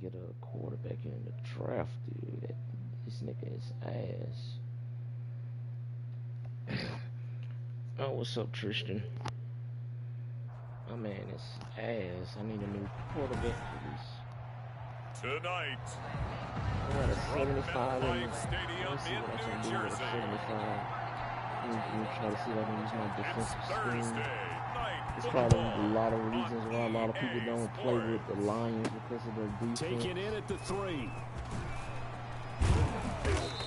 get a quarterback in the draft, dude. This nigga is ass. Oh, what's up, Tristan? My man is ass. I need a new quarterback, please. Tonight, I got a 75 Life Stadium Let's see what I in can New do with a Jersey. 75. I'm gonna try to see if I can use my It's defensive Thursday scheme. night There's probably a football lot of on reasons why a lot of people EA don't play with the Sports. Lions because of their defense. Taken in at the 3.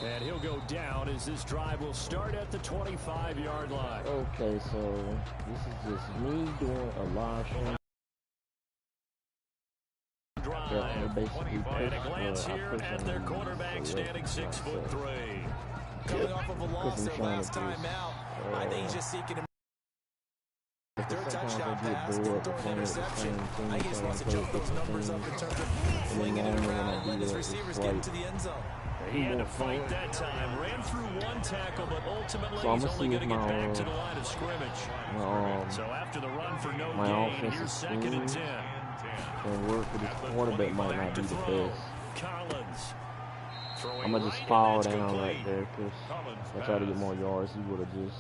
And he'll go down as this drive will start at the 25-yard line. Okay, so this is just me doing a live stream. Drive. Basically And a glance here at their quarterback standing 6'3". Coming off of a loss their last time out, I think he's just seeking to third touchdown pass, didn't throw an interception. I think he just wants to jump those numbers up in terms of flinging it around and letting his receivers get into the end zone. He had to fight that time. Ran through one tackle, but ultimately So he's only going to get back to the my, line of scrimmage. so after the run for no my gain, offensive here's 2nd and 10. And work for this quarterback might not be the best. Collins. I'm gonna just fall down right there because if I try to get more yards, he would have just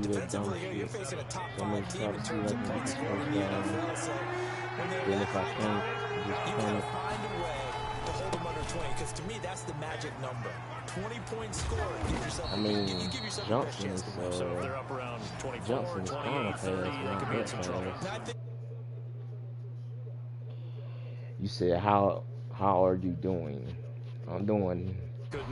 do that dumb Defensively here, you're shit. facing a top So I'm 5 gonna team try in to see if terms I of can get points this scored first in the down. NFL. So when they're Then that if I high can't, up, just you kind gotta of. find a way to hold them under 20. Because to me, that's the magic number. 20 points scored. Give yourself, I mean, you give yourself the best Johnson chance is to win. So if they're up around 24, Johnson is kind 28, of 30, fast, they could be in some trouble. fast. You said how are you doing? I'm doing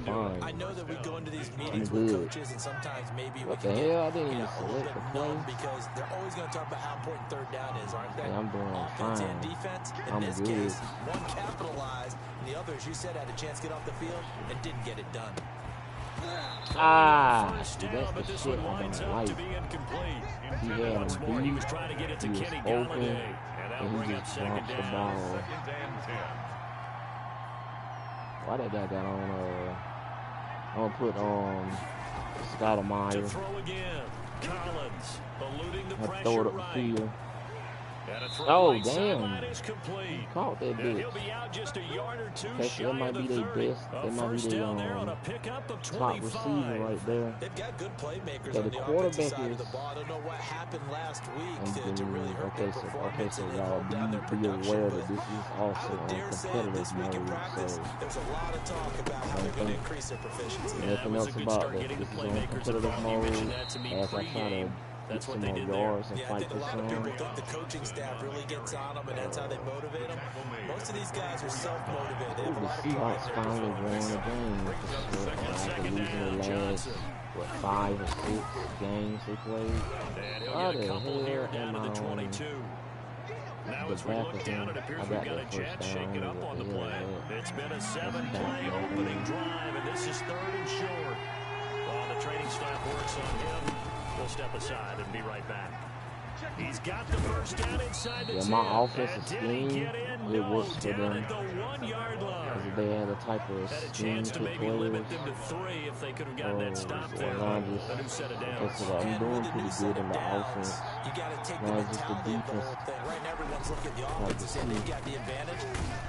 fine. I know that we go into these I'm meetings with good. coaches, and sometimes maybe What we the can hell? I didn't get even a little select bit the numb play. because they're always going to talk about how important third down is, aren't they? Yeah, I'm doing Offense fine. and defense. In I'm this good. case, one capitalized, and the other, as you said, had a chance to get off the field and didn't get it done. Ah, First dude, down, that's but the this shit one I winds don't up like. to be incomplete. He had Once him more, he was beat. trying to get it to He was Kenny open, Galladay, and that'll and bring he up just 2nd dropped the down. ball. Why that guy got on put Stoudemire. To throw again. Collins eluding the I pressure throw it up right. the field. And a throw Oh, right damn. sideline is complete. He caught that And bitch. he'll be out just a yard or two Okay, shy that might of be the their 30. best. A That might be first their down there on a pickup of top 25. receiver right there. They've got good playmakers Okay, on the the offensive quarterback side of the is. ball. I don't know what happened last week And to really hurt okay, their so performance and y'all hold down their be production. aware But that this is I also would on dare say competitive this week in mode. practice, So there's a lot of talk about how they're going to increase their proficiency. Yeah, that nothing was else a good about start that. getting This the is on playmakers competitive involved. You mode. mentioned that to me As I try to pregame. get That's what some they more did there. yards and Yeah, I fight think a for lot of people some. think the coaching staff really gets on them, and that's how they motivate them. Most of these guys are self-motivated. They have a The lot of pride Seahawks in their finally won performance. a game. After losing the last, 5 or 6 games they played. And he'll Why get a the couple here hell down am to I the on 22. Now the as we back look of down, him? it appears I we've got got a that first Jet down. shaking up on the play. It's been a 7-play opening drive, and this is 3rd and short. While the training staff works on him, we'll step aside and be right back. He's got the first down inside the 10. My offensive And did scheme, he get in? it No, works for down them. at the 1-yard line. Because they had a type of Had a scheme chance to to maybe players. limit them to 3 if they could have gotten that stop there. Now A new set of downs. okay, so I'm doing pretty good in the offense. You got to take the Now it's just the mentality of the defense. whole thing. Right now, everyone's looking at the offense and saying they've got the advantage.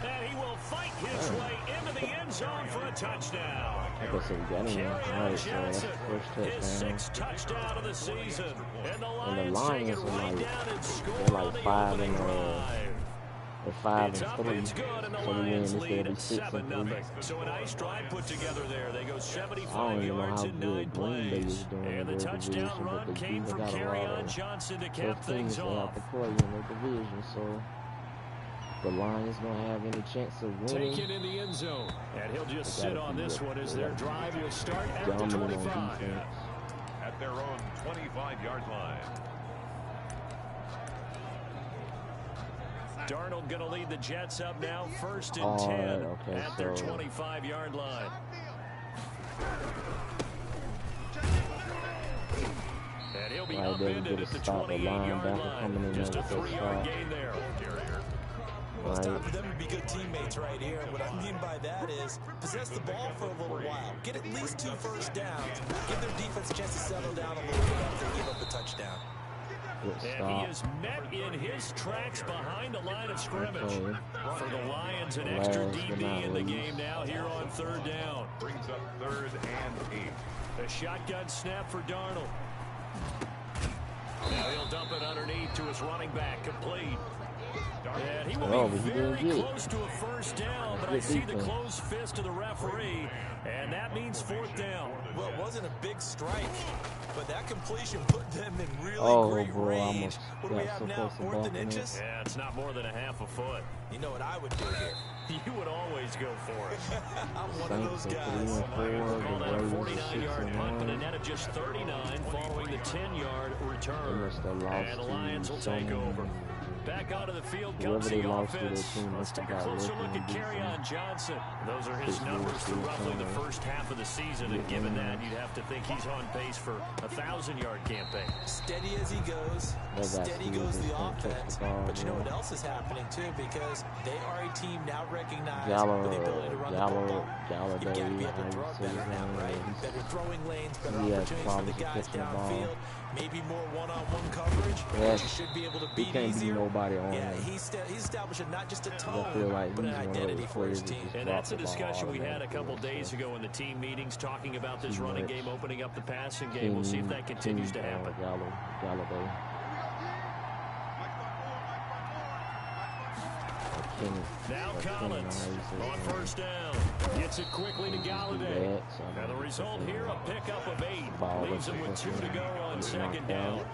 And he will fight his way into the end zone for a touchdown. Like I said, we got him. Alright, so that's the first His touchdown. 6th touchdown of the season. And the And the Lions take it Lions are right like, down and score they're on like the 5 opening and drive. They're 5 It's and up, 3. it's good, and the So we win Lions this, lead they'll be at 6 and 3. 7-0. So a nice drive put together there. They go I don't 75 even know yards how in 9 good Green Bay plays. is doing in And the their touchdown division, but run they came do from got a lot Kerryon of Johnson to tough cap teams things they have off. to play in their division. So the Lions gonna have any chance of winning. Taken in the end zone. And he'll just They sit gotta on be this good. one as They their gotta be drive will start at the dominant on 25. defense. at their own 25-yard line. Darnold going to lead the Jets up now, 1st and 10 okay, at their so 25-yard line. And he'll be right there, we upended get at the to stop the 28-yard linebacker coming line. in Just a there with that 3-yard stop. gain there. Well, it's time for them to be good teammates right here. And what I mean by that is possess the ball for a little while. Get at least 2 first downs. Give their defense a chance to settle down a little bit after they give up the touchdown. And he is met in his tracks behind the line of scrimmage. For the Lions, an extra DB in the game now here on third down. Brings up 3rd and 8. A shotgun snap for Darnold. Now he'll dump it underneath to his running back, complete. And he will be very close to a first down, but I see the closed fist of the referee, and that means 4th down. Well, it wasn't a big strike, but that completion put them in really great range. What do we have now, 4th and inches? Yeah, it's not more than a half a foot. You know what I would do here? You would always go for it. I'm one of those guys. Called out a 49-yard punt, but a net of just 39 following the 10-yard return. And the Lions will take over. Back onto the field comes the offense. Let's take a closer look at Kerryon Johnson. Those are his numbers through roughly the first half of the season, and given that, you'd have to think he's on pace for a 1,000-yard campaign. Steady as he goes, steady goes the offense. But you know what else is happening, too, because they are a team now recognized with the ability to run the football. You've got to be able to throw it better now, right? Better throwing lanes, better opportunities for the guys downfield. Maybe more one-on-one coverage. Yes. You should be able to beat easier. Yeah, he's establishing not just a tone, but an identity for his team. And that's a discussion we had a couple days ago in the team meetings, talking about this running game, opening up the passing game. We'll see if that continues to happen. Now Collins on first down. Gets it quickly to Galladay. And the result here, a pickup of 8. Leaves him with 2 to go on second down.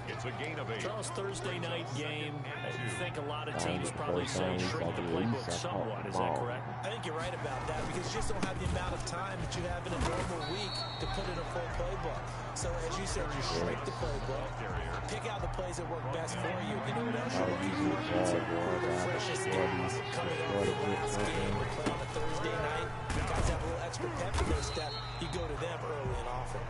It's a gain of 8. Charles, Thursday night game, you think a lot of teams probably say shrink the playbook somewhat. Is that correct? I think you're right about that, because you just don't have the amount of time that you have in a normal week to put in a full playbook. So, as you said, you shrink the playbook, pick out the plays that work best for you. You know what else you're looking for? The freshest guys coming up for the last game to play on a Thursday night. Guys have a little extra pep in their step. You go to them early and often.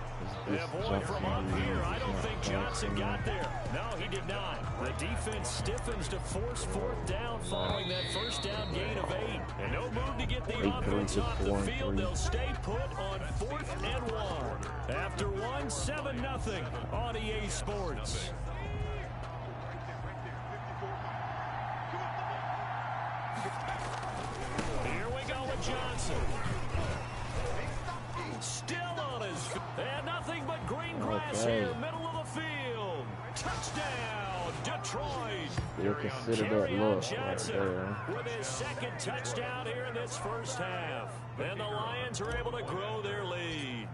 Yeah, boy, from up here, I don't think Johnson got there. No, he did not. The defense stiffens to force 4th down following that first down gain of 8. And no move to get the offense off the field. They'll stay put on 4th and 1. After 1, 7-0 on EA Sports. Here we go with Johnson. Still on his feet. And nothing but green grass here, middle of the field. Touchdown, Detroit. Kerryon Johnson with his 2nd touchdown here in this first half. And the Lions are able to grow their lead.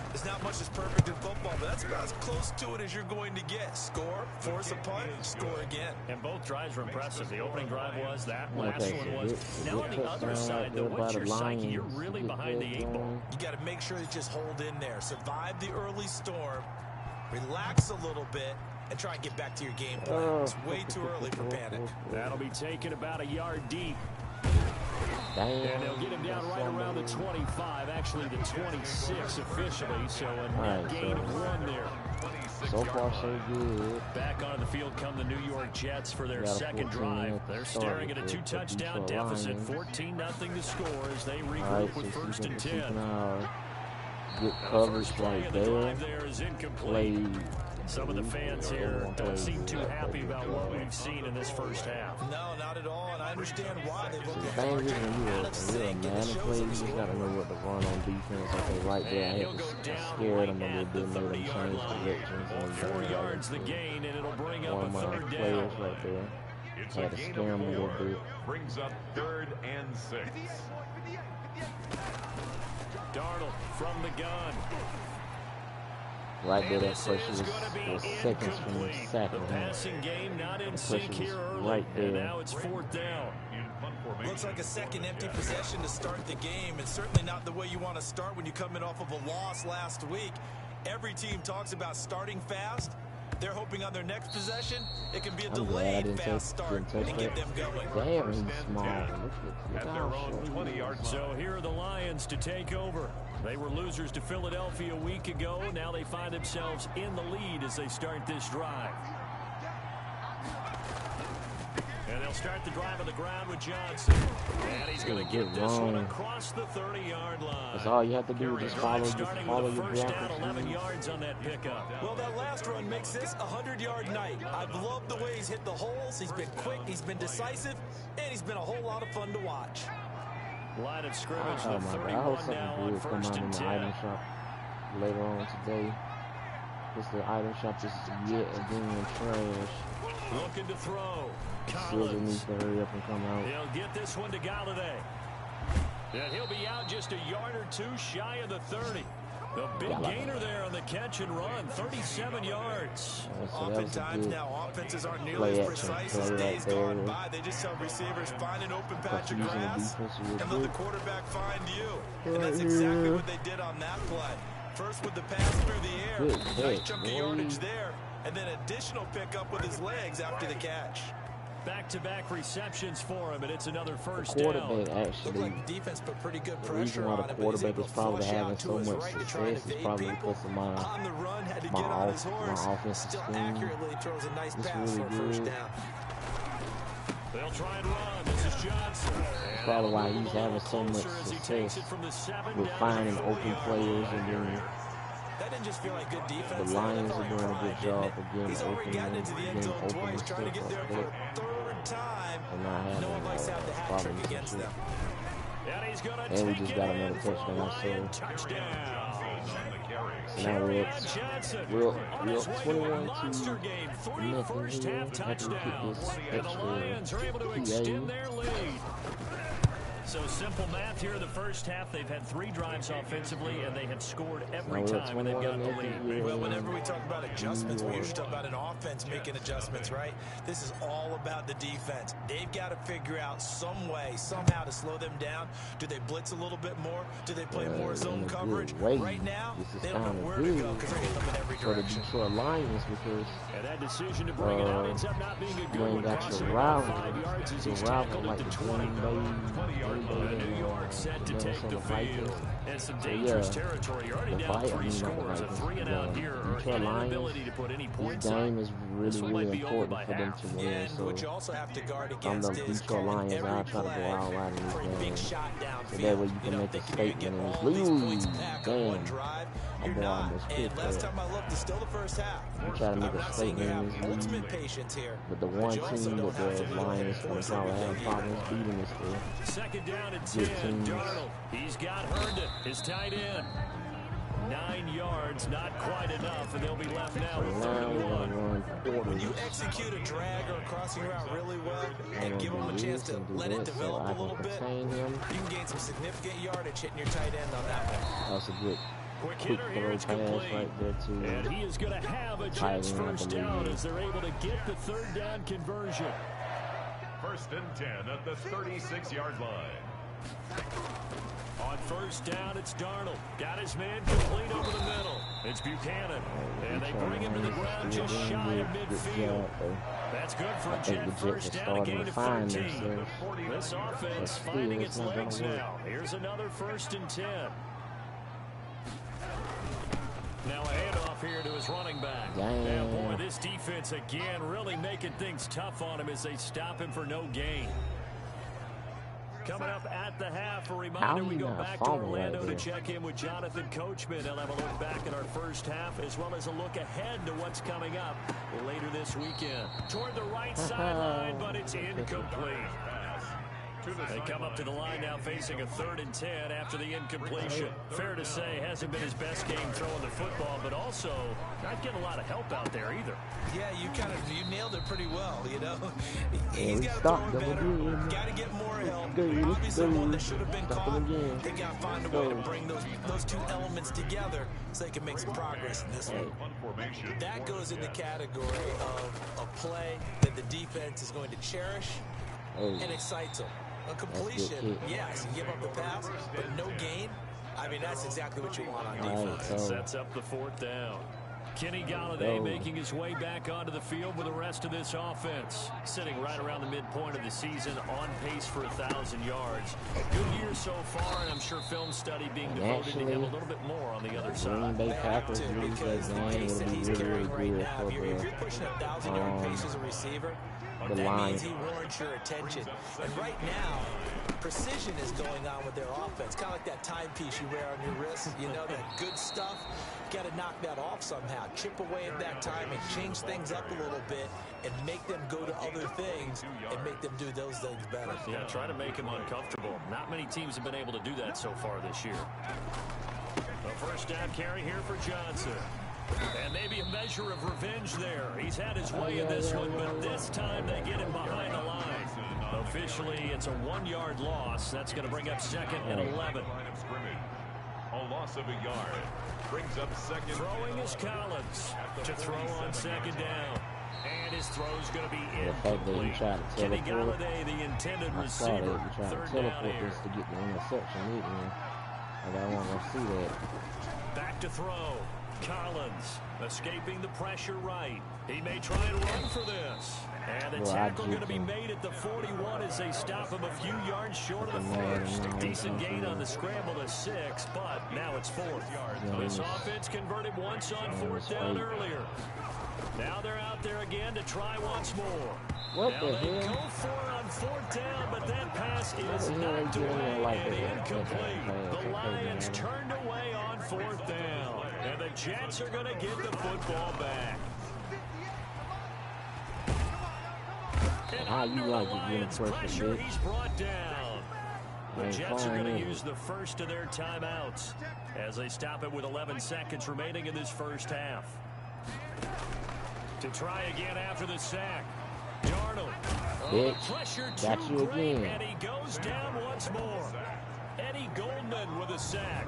There's not much that's perfect in football, but that's about as close to it as you're going to get. Score, force a punt, score again. And both drives were impressive. The opening drive was, that last one was. Now on the other side, though, what's your psyche? You're really behind the 8 ball. You got to make sure you just hold in there. Survive the early storm. Relax a little bit. And try and get back to your game plan. It's way too early for panic. That'll be taken about a yard deep. And they'll get him down right around the 25, actually the 26 officially, so a net gain of 1 there. So far, so good. Back on the field come the New York Jets for their 2nd drive. They're staring at a 2-touchdown deficit, 14-0 to score as they regroup with 1st and 10. Good coverage right there. There is incomplete. Some of the fans here don't seem too happy about what we've seen in this first half. No, not at all, and I understand why. They've looked at when you're a Madden player, you just got to know what to run on defense. Okay, right there, I had to scare them a little bit, made them change directions. 4 yards the gain, and it'll bring up a 3rd down. Players right there. It's a gain of 4. Brings up 3rd and 6. Darnold from the gun. Right there, that pressure was seconds from the sack. The passing game not in sync here early, right there. And now it's 4th down. Looks like a second empty possession to start the game, and certainly not the way you want to start when you come in off of a loss last week. Every team talks about starting fast. They're hoping on their next possession, it can be a delayed fast start and get them going. Damn, he's small. At their own 20-yard line. So here are the Lions to take over. They were losers to Philadelphia a week ago. Now they find themselves in the lead as they start this drive. And they'll start the drive on the ground with Johnson. And he's going to get this one across the 30-yard line. That's all you have to do, just follow your first down, 11 yards on that pickup. Well, that last run makes this a 100-yard night. I've loved the way he's hit the holes. He's been quick, he's been decisive, and he's been a whole lot of fun to watch. Line of scrimmage, the 31 now on first and 10. Item shop later on today. This the item shop is yet again trash. Looking to throw. Silver needs to hurry up and come out. He'll get this one to Galladay. And he'll be out just a yard or two shy of the 30. The big gainer there on the catch and run, 37 yards. Oftentimes now, offenses aren't nearly as precise as days gone by. They just tell receivers, find an open patch of grass and let the quarterback find you. And that's exactly what they did on that play. First with the pass through the air, nice chunk of yardage there, and then additional pickup with his legs after the catch. Back-to-back receptions for him, and it's another first down. Actually, looked like the defense put pretty good pressure on him. The quarterback is probably having so much success is probably because of my offensive scheme. Accurately throws a nice pass for a first down. They'll try and run. This is Johnson. That's probably why he's having so much success with finding open players and then. That didn't just feel like good defense. The Lions are doing a good job of getting open and getting open and trying to get there for a third time. No one likes to have the hat trick against them. And we just got another touchdown. So now we're 21 to first half touchdown. And the Lions are able to extend their lead. So simple math here in the first half. They've had 3 drives offensively, and they have scored every time when they've gotten the lead. Well, whenever we talk about adjustments, we usually talk about an offense making adjustments, right? This is all about the defense. They've got to figure out some way, somehow to slow them down. Do they blitz a little bit more? Do they play more zone coverage? Right now, they don't know where to go because they're hitting them in every direction. For the Detroit Lions, because and that decision to bring it out ends up not being a good one. Costing about 5 yards as he's tackled at the 20. 20-yard line. New York set to take the field. And some dangerous territory. You're already down 3 scores. A 3-and-out here, or an inability to put any points on. This game is really important for them to win. So what you also have to guard against is Detroit Lions. I'll try to go all out in this game. So that way you can make a statement and lose. Damn. You're not. And last time I looked, it's still the first half. I'm trying to make a statement in this league. But the one team that the Lions will probably have problems beating is the second down and 10. Darnold. He's got Herndon, his tight end. 9 yards, not quite enough, and they'll be left now with 31. When you execute a drag or a crossing route really well and give them a chance to let it develop a little bit, you can gain some significant yardage hitting your tight end on that one. That's a good quick throw pass right there too. And he is going to have a chance first down as they're able to get the third down conversion. First and 10 at the 36-yard line. On first down, it's Darnold. Got his man complete over the middle. It's Buchanan. And they bring him to the ground just shy of midfield. That's good for a Jet first down, a gain of 13. This offense finding its legs now. Here's another first and 10. Now a handoff here to his running back. And boy, this defense again really making things tough on him as they stop him for no gain. Coming up at the half, a reminder we go back to Orlando to check in with Jonathan Coachman. He'll have a look back at our first half as well as a look ahead to what's coming up later this weekend. Toward the right sideline, but it's incomplete. They come up to the line now facing a 3rd and 10 after the incompletion. Fair to say, hasn't been his best game throwing the football, but also not getting a lot of help out there either. Yeah, you nailed it pretty well, you know. He's got to throw it better. Got to get more help. Obviously one that should have been caught. They got to find a way to bring those two elements together so they can make some progress in this one. That goes in the category of a play that the defense is going to cherish and excites them. A completion, yes, you give up the pass, but no gain. I mean, that's exactly what you want on defense. It sets up the 4th down. Kenny Galladay making his way back onto the field with the rest of this offense. Sitting right around the midpoint of the season, on pace for 1,000 yards. A good year so far, and I'm sure film study being devoted to him a little bit more on the other side. They have to, because the pace that he's carrying right now, if you're pushing 1,000-yard pace as a receiver, The that line. means he warrants your attention. And right now, precision is going on with their offense. Kind of like that timepiece you wear on your wrist. You know, that good stuff. Got to knock that off somehow. Chip away at that timing. Change things up a little bit and make them go to other things and make them do those things better. Yeah, try to make him uncomfortable. Not many teams have been able to do that so far this year. A first down carry here for Johnson. And maybe a measure of revenge there. He's had his way in this one, but this time they get him behind the line. Officially, it's a 1-yard loss. That's going to bring up 2nd and 11. A loss of a yard. Brings up 2nd. Throwing is Collins to throw on 2nd down. And his throw's going to be incomplete. Kenny Galladay, the intended receiver. 3rd down here. To get the interception, I don't want to see that. Back to throw. Collins escaping the pressure right. He may try and run for this. And the tackle going to be made at the 41 as they stop him a few yards short of the first. Decent gain on the scramble to 6, but now it's 4th. This offense converted once on 4th down earlier. Now they're out there again to try once more. What now the they hell? go for it on 4th down, but that pass is knocked away and incomplete. The Lions turned away on 4th down. And the Jets are going to get the football back. And under the Lions' pressure, he's brought down. The Jets are going to use the first of their timeouts as they stop it with 11 seconds remaining in this first half. To try again after the sack. Darnold. Pressure too great, and he goes down once more. Eddie Goldman with a sack.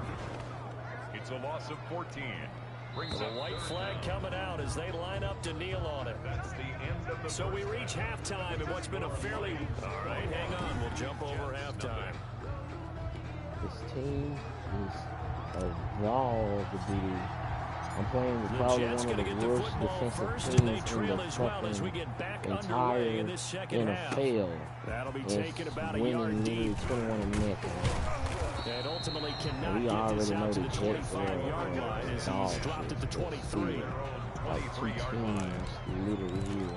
It's a loss of 14. Brings a white flag coming out as they line up to kneel on it. That's the end of the so we reach halftime in what's been a fairly... All right, hang on. We'll jump over halftime. This team is a wall to be. I'm playing with probably one of the worst defensive teams in the fucking entire NFL. That'll be taken about a winning yard deep. 21-0. And ultimately cannot we get this out to the Jets 25-yard line as he's dropped it to 23. Like 2 teams literally here.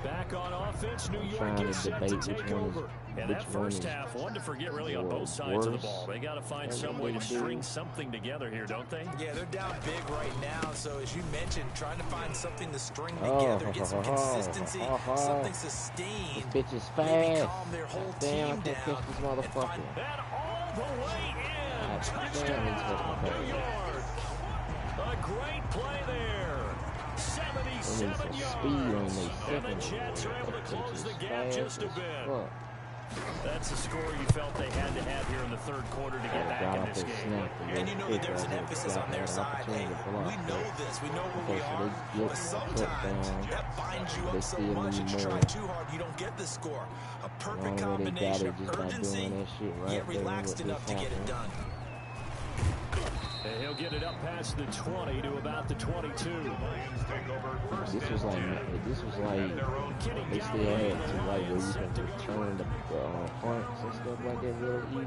Back on offense, New York gets set to take over. And that first half, one to forget really on both sides of the ball. They got to find some way to string something together here, don't they? Yeah, they're down big right now. So as you mentioned, trying to find something to string together, get some consistency, something sustained. This bitch is fast. Maybe calm their whole team down. This motherfucker. And all the way in. Touchdown, New York. A great play there. 77 yards. And the Jets are able to close the gap just a bit. That's the score you felt they had to have here in the third quarter to get back in this game. And you know that there's an emphasis on their side. Hey, we know this. We know where we are. But sometimes that binds you up so much that you try too hard, you don't get the score. A perfect combination of urgency, yet relaxed enough to get it done. And he'll get it up past the 20 to about the 22. This was like they still had to like where you can return the points and stuff like that real easy.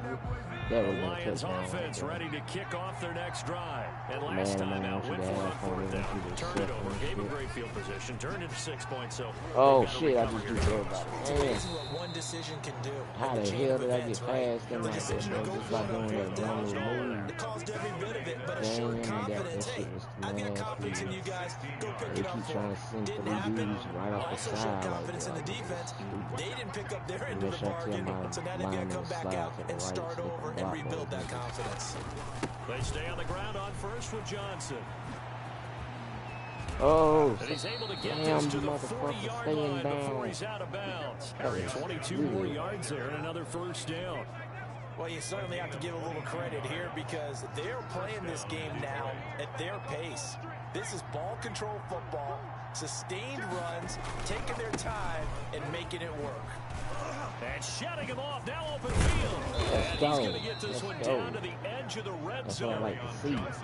That was the Lions offense ready to kick off their next drive. And last time out, went for it on 4th down. Turned it over, gave him great field position, turned it to 6 points. So shit, I just do everybody. It's amazing what one decision can do. How the hell did I get past them like that? Just by doing that one move. It caused every bit of it, but assured confidence. Hey, I got confidence in you guys. Go pick it up for it. Didn't happen. Also showed confidence in the defense. They didn't pick up their end of the bargain, so now they've got to come back out and start over and rebuild that confidence. They stay on the ground on first with Johnson. Oh, and he's able to get this to the 40-yard line before he's out of bounds. 22 more yards there and another first down. Well, you certainly have to give a little credit here because they're playing this game now at their pace. This is ball control football, sustained runs, taking their time, and making it work. And shutting him off, now open field. And he's going to get this one down to the edge of the red zone. Like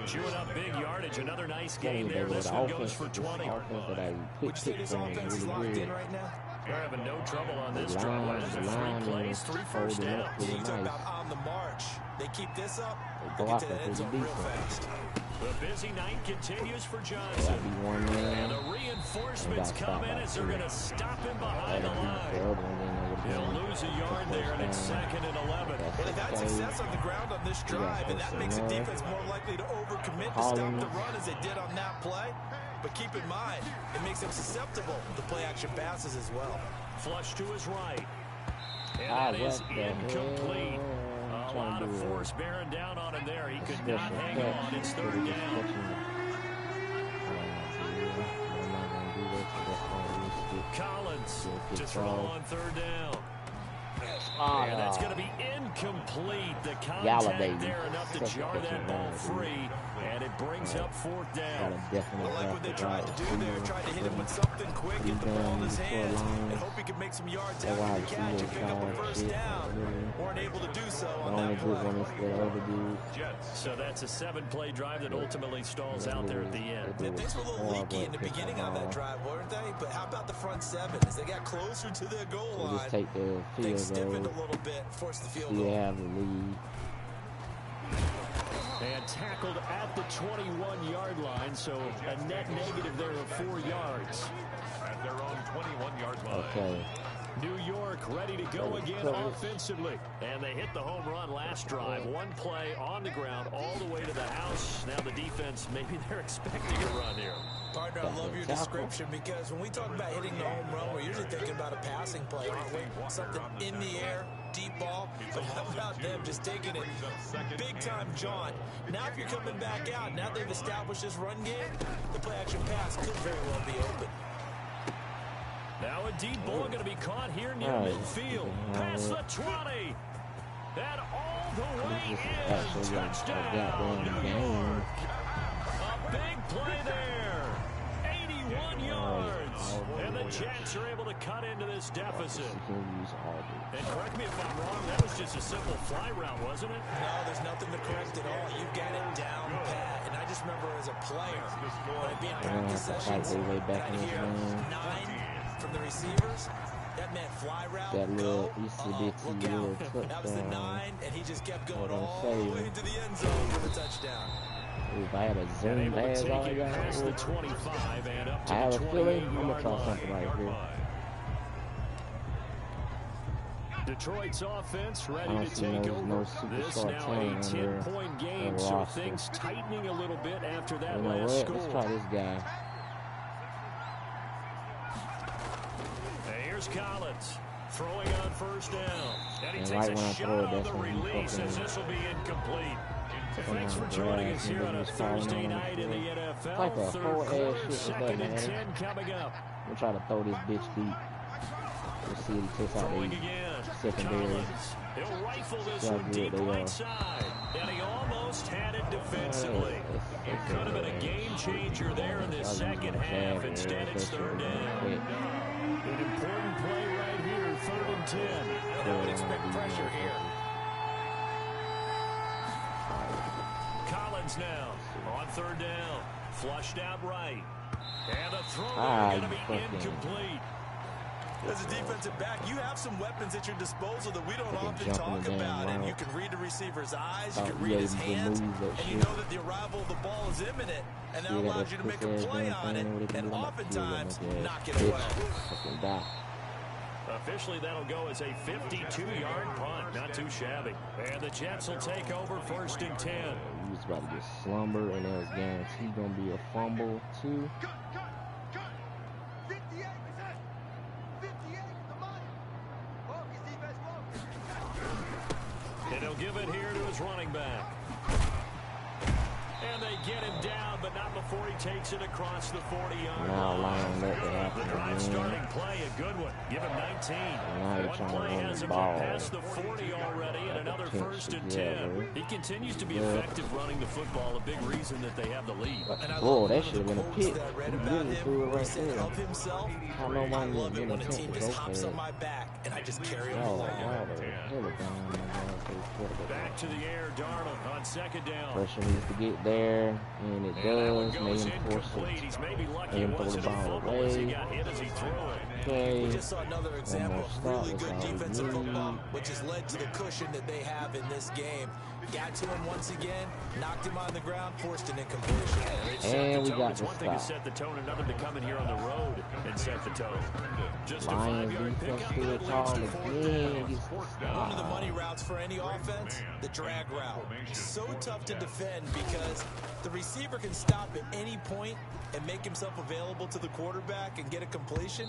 chewing up big yardage, another nice game there. This one goes for 20. Would you say this offense is locked in right now? They're having no trouble on this drive. Three plays, 3 first downs. You talk about on the march. They keep this up, they'll get to the end zone real fast. The busy night continues for Johnson. And a reinforcements come in as they're going to stop him behind the line. He'll lose a yard there, and it's 2nd and 11. And they've had success on the ground on this drive, and that makes the defense more likely to overcommit to stop the run as they did on that play. But keep in mind, it makes them susceptible to play-action passes as well. Flush to his right. And that is incomplete. A lot of force bearing down on him there. He could not hang on. It's 3rd down. Collins to throw on 3rd down. And that's going to be incomplete. The contact there enough to jar that ball free. And it brings up 4th down. I like what they tried to do there. Tried to hit him with something quick, get the ball in his hands, and hope he could make some yards after the catch and pick up a 1st down. Weren't able to do so on that play. So that's a 7-play drive that ultimately stalls out there at the end. Things were a little leaky in the beginning on that drive, weren't they? But how about the front 7? As they got closer to their goal line, things stiffened a little bit, forced the field goal. Have the lead. And tackled at the 21-yard line, so a net negative there of 4 yards. At their own 21-yard line. Okay. New York ready to go again offensively. And they hit the home run last drive. 1 play on the ground all the way to the house. Now the defense, maybe they're expecting a run here. Partner, I love your description because when we talk about hitting the home run, we're usually thinking about a passing play, aren't we? Something in the air, deep ball. But how about them just taking it big-time jaunt? Now if you're coming back out, now they've established this run game, the play-action pass could very well be open. Now a deep ball going to be caught here near midfield. Past the 20. And all the way in. Touchdown, New York. A big play there. 81 yards. And the Jets are able to cut into this deficit. And correct me if I'm wrong, that was just a simple fly route, wasn't it? No, there's nothing to correct at all. You've got it down pat. And I just remember as a player, when I'd be in practice sessions, I'd hear 9 from the receivers. That meant fly route, go, look out. That was the 9, and he just kept going all the way into the end zone for the touchdown. If I had a zoom badge on it, past the 25 and up to I have the a feeling I'm 28-yard gonna try line. something right here. Detroit's offense ready to take over. This now a 10-point game, so things tightening a little bit after that last score. Let's try this guy. Here's Collins throwing on 1st down. And he takes right a when I shot throw it, on that's the when he release as this will be incomplete. Thanks for joining us here on a Thursday night in the NFL. Like a Third whole quarter, ass shit 2nd and 10 coming up. I'm trying to throw this bitch deep. Let's see if he takes out Throwing the again. secondary. Collins. He'll rifle this one deep right side. And he almost had it defensively. It could have been a game changer there in this second half. Instead, it's 3rd down. An important play right here, 3rd and 10. And I would expect pressure here. Collins now on 3rd down. Flushed out right. And a throw going to be incomplete. As a defensive back, you have some weapons at your disposal that we don't often talk about. And you can read the receiver's eyes, you can read his hands, and you know that the arrival of the ball is imminent. And that allows you to make a play on it, and oftentimes knock it away. Officially, that'll go as a 52-yard punt. Not too shabby. And the Jets will take over 1st and 10. He was about to get slumber, and that was guaranteed going to be a fumble, too. And he'll give it here to his running back. And they get him down, but not before he takes it across the 40-yard line. The drive starting play, a good one. Give him 19. One play has him past the 40 already, and another 1st and 10. He continues to be effective running the football, a big reason that they have the lead. Oh, that should have been a pick. That read about him, he said of himself, I love it when a team just hops on my back, and I just carry him along. Back to the air, Darnold on 2nd down. Pressure needs to get there, and it does. Goes Made him force incomplete. He's maybe lucky it. it Throw the wasn't a ball fumble as he away. got hit as he threw it. Okay. We just saw another example of really good defensive football, which has led to the cushion that they have in this game. Got to him once again, knocked him on the ground, forced an incompletion. And we got the one thing to set the tone, another to come in here on the road and set the tone. Just Lions defense still tall again. One of the money routes for any offense, the drag route. So tough to defend because the receiver can stop at any point and make himself available to the quarterback and get a completion.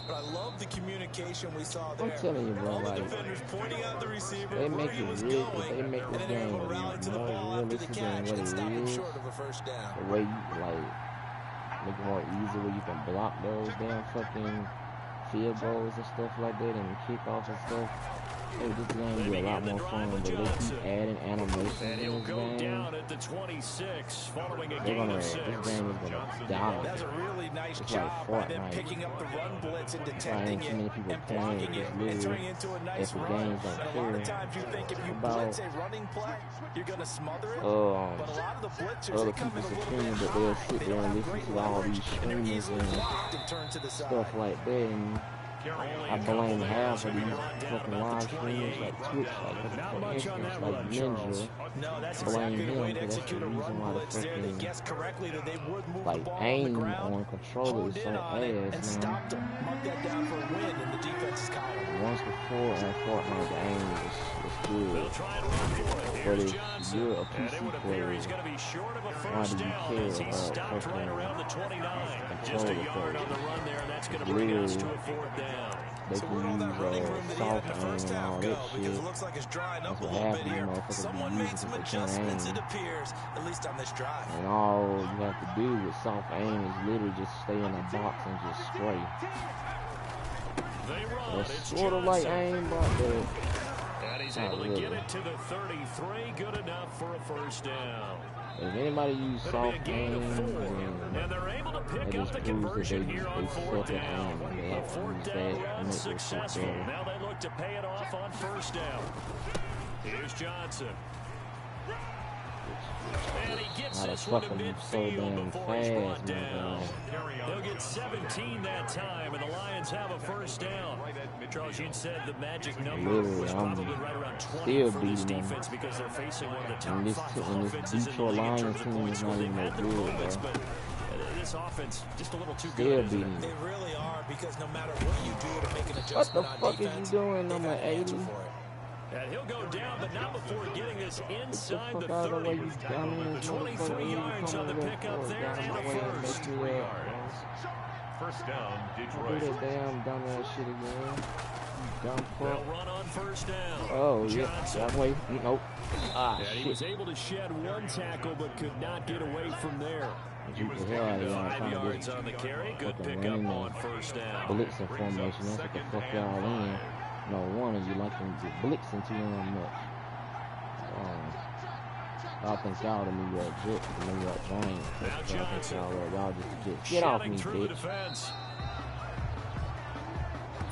But I love the communication we saw there. I'm telling you, bro, All the like, defenders pointing out the receiver, they where make he it was real, going, they make and this then able game to rally to the more ball after the realistic than catch what and stop it him is. short of a first down. The way you, like, make it more easy where you can block those damn fucking field goals and stuff like that and kickoffs and stuff. Hey, this game will be a lot more fun, but they keep adding animations And in he'll this go game. down at the 26 following a They're gain gonna, of this 6. game is gonna die. That's a really nice It's job like by them Fortnite. picking up the run blitz and Ain't detecting too it many people and playing blocking it. it It's and literally, turning into a nice if the run. games don't And a lot of care times you think if you about blitz a running play, you're going to smother it. But a lot of the blitzers, other they come in people's a little bit opinion, but high. they'll sit They there don't and have listen great to all leverage, these and they're streamers easily and blocked and turned to the side. stuff like that. And I blame half of these fucking live streamers like Twitch, like Not much on that like run, Ninja. Charles. No, that's Blame exactly the him way to because that's the execute a reason run why the blitz there. They fucking guessed correctly that they would move the like ball on the aim ground, on controller honed is so in on it, and ass, man. stopped them. Mark that down for a win in the defense's column. Once before on Fortnite, the aim was good. They'll try and run for it. But Here's if Johnson. you're a And it PC would appear player, he's going to be short of a why first do you down care as he about stopped right fucking around the 29. Just a controller yard play? on the run there, and that's going to bring us to a 4th down. They So can where'd all use that running room that he had in the soft aim first and half all go? that Because shit. it looks like it's drying up That's a what little half bit of these here. motherfuckers Someone be made using some because they can't adjustments, aim. it appears, at least on this drive. And all you have to do with soft aim is literally just stay in a box and just spray. They run. It's It's sort of like Johnson. aim, but And he's not able to really. get it to the 33. Good enough for a first down. if anybody use It'll be a soft gain aim, of 4. then And they're able to it pick up just the proves that conversion they here on suck 4th at down. aiming. They The have to 4th use down that to run make their shit successful. better. Now they look to pay it off on first down. Here's Johnson. And he gets How the this one fuck to are you so midfield damn before he's fast, brought my down. guy? They'll get 17 that time, and the Lions have a first down. Charles, you said the magic number Literally, was I'm probably right around 20 still for this beating them. defense because they're facing one of the top And this 5 and this offenses in the Detroit league in Lions terms of team points is scored. not They've even had that their good, moments, bro. but this offense just a little too Still good, isn't beating it? them. They really are, because no matter what you do to make an What the adjustment on fuck is defense, you doing, they've number got an answer 80? for it. And he'll go down, but not before getting this inside Get the the fuck out of the way, 30. you dumbass 23 motherfucker. yards on the pickup there and a first. 3 yards. First down, Do Detroit. that damn dumbass shit again. You dumb They'll fuck. run on first down. Oh, yeah. Johnson. That way. Nope. Ah, And he shit. was able to shed one tackle, but could not get away from there. Beat the hell out of y'all 5 trying yards to on the carry. Good fucking pickup running on that first down. blitzing formation. That's what the fuck y'all in. No wonder you like them get blitzing too damn much. I think y'all the New York Jets, the New York Giants. That's what y'all think y'all are. Y'all just the Jets. Get off me, Shedding through the bitch. defense.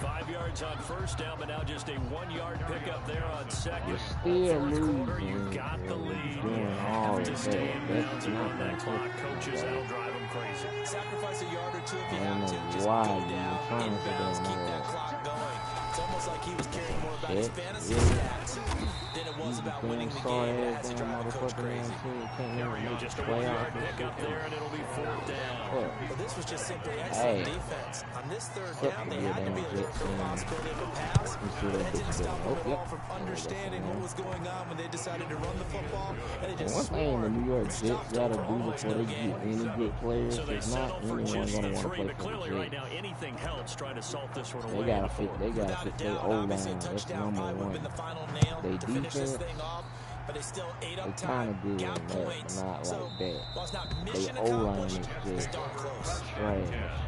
5 yards on first down, but now just a 1 yard pickup there on second. You're still Fourth quarter, losing. you've got the You're lead. doing You all have to that. stay in That's bounds and not run that gonna clock. help Coaches, you. that'll drive them crazy. Sacrifice a yard or two if you I don't have to. know Just why go you down, trying to inbounds, do keep that that. clock going. It's almost like he was caring more about his Shit. fantasy Yeah. stats than it was You about damn winning the sorry game. It ass has to damn drive the coach motherfucker crazy. man too. Can't even make Just a 1 playoffs yard and pickup shit. there, and it'll be 4th down. Fuck. But this was just simply excellent Hey. defense. On this third Fuck down, you, they had to be damn alert for the Jets, man. possibility of a pass. You see But that that didn't bitch stop go, them oh, at yep. all from understanding what was going on when they decided to run the football. And they And just one thing the New York Jets stopped gotta them for do almost before no they gain. get any good players, So they if not, settle for anyone just gonna the want to 3, play but for clearly the right now Jets. anything helps trying to salt this one They away. gotta fix their Without a doubt, O-line. obviously a That's touchdown number probably would have one. been the final nail They to finish this defense, thing off. But they still ate they up kind time, of good got in that, but points. not So like that. while it's not They mission O-line accomplished, is it's just darn close. trash.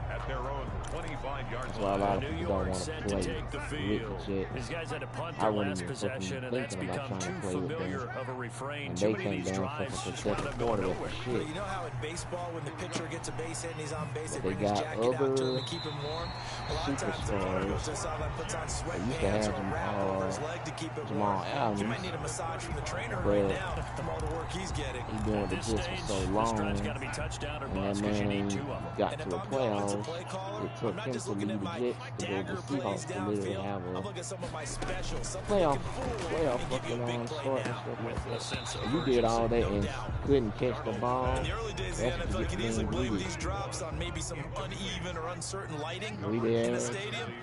At their own 25-yard That's why a line. lot of New people don't York want to set to play take the with field. the Jets. These guys had to punt I their wouldn't last even fucking possession, and that's thinking about become trying to too play with familiar them. of a refrain. And Too they many of came these down drives fucking just for wound second up going quarter nowhere. for Well, shit. you know how in baseball, when the pitcher gets a base hit and he's on base, they But they bring his got jacket out to him other to keep him warm. A lot of times the superstars. player goes to the sideline, puts on They used to sweatpants have or a wrap over his leg to keep it Jamal warm. Adams, He might need a massage from the trainer but right now from all the work he's getting. he been At with the this Jets stage, for so this long, drive's got to be touchdown or and bust that because you man need 2 of them. got And to if the I'm the offensive play caller, it took I'm not him just to looking lead at the my Jets to go to dagger the plays Seahawks to literally downfield. have I'm a looking at some of my specials, something that playoff can fool and give you a big fucking play start and now. stuff With like a that. sense of You did all urgency, that no and doubt. couldn't catch the ball. In the early days of That's the what NFL, you you could get easily being blame greedy. these drops on maybe some uneven or uncertain lighting Greedy in the ass. stadium.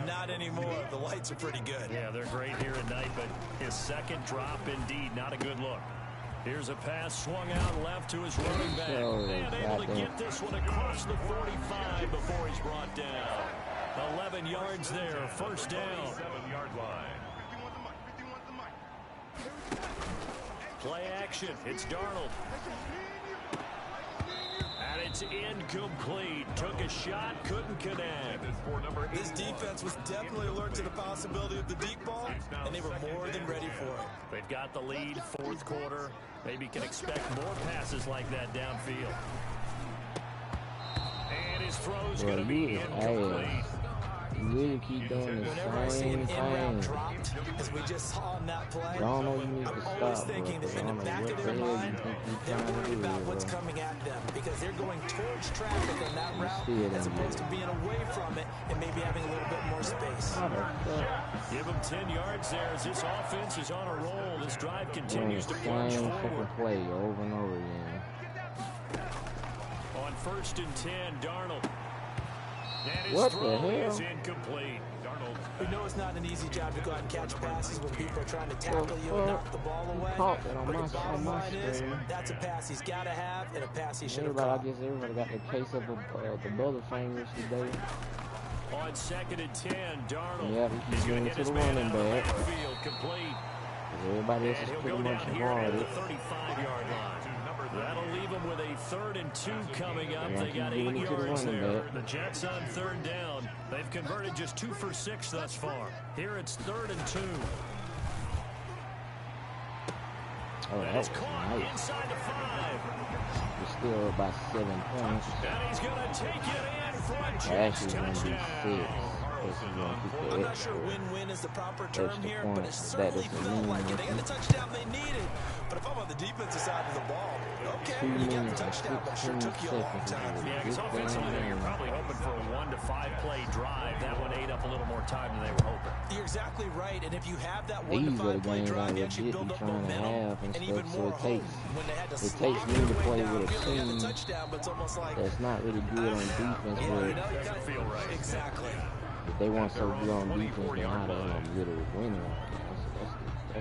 Not anymore. The lights are pretty good. Yeah, they're great here at night, but his second drop, indeed, not a good look. Here's a pass swung out left to his running back. And able to get this one across the 45 before he's brought down. 11 yards there, first down. 7-yard line. Play action. It's Darnold. And it's incomplete. Took a shot, couldn't connect. This defense was definitely alert to the possibility of the deep ball, and they were more than ready for it. They've got the lead, fourth quarter. Maybe can expect more passes like that downfield. And his throw's going to be incomplete. You really keep doing the Whenever I see an same in-route thing. dropped, as we just saw in that play, Y'all know you need to I'm stop, always bro. thinking that I in don't the know back what of the their hell you mind, think you they're trying to worried do, about what's bro. coming at them because they're going towards traffic on that route as opposed to being away from it and maybe having a little bit more space. How the fuck? Give him 10 yards there as this offense is on a roll. This drive continues to plunge Same forward. fucking play over and over again. On 1st and 10, Darnold. And his What the throw hell? is incomplete. Darnold. We know it's not an easy job to go out and catch passes when people are trying to tackle you and knock the ball away. Caught that on But my- the bottom on my line is, screen. that's a pass he's got to have and a pass he should have Everybody, I caught. guess everybody got the case of the brother fingers today. On 2nd and 10, Darnold. Yeah, he's going going to to hit his the man running out of the back. backfield, complete. Everybody else And is he'll pretty go much down here at the guarded. 35-yard line. That'll leave him with a 3rd and 2 coming up. They got 8 giving it to the yards running there. back. The Jets on 3rd down. They've converted just 2 for 6 thus far. Here it's 3rd and 2. Oh, that It's was caught nice. inside the 5. We're still up by 7 points. And he's going to take it in for a Jets Actually, going to be touchdown. 6. This is going to keep I'm the not sure extra. win-win is the proper term Extra here, but it points. certainly That doesn't felt mean like it. They got the nothing. touchdown they needed. But if I'm on the defensive side of the ball, okay, 2 you got the minutes and touchdown, but it sure 16 took you a long seconds. time. Yeah, because offensively there, you're probably hoping for a 1 to 5 play drive. That one ate up a little more time than they were hoping. You're exactly right, and if you have that 1 to These are the 5 play games I drive, you legit actually be build up trying to momentum have and and even stuff. So more it hope. takes When they had to me slog to their way play down, with a really had the team touchdown, but it's almost like that's not really good on defense, yeah, but you know, you Doesn't got feel right. exactly. if they want so good on defense, they 24-yard how to line. literally win it.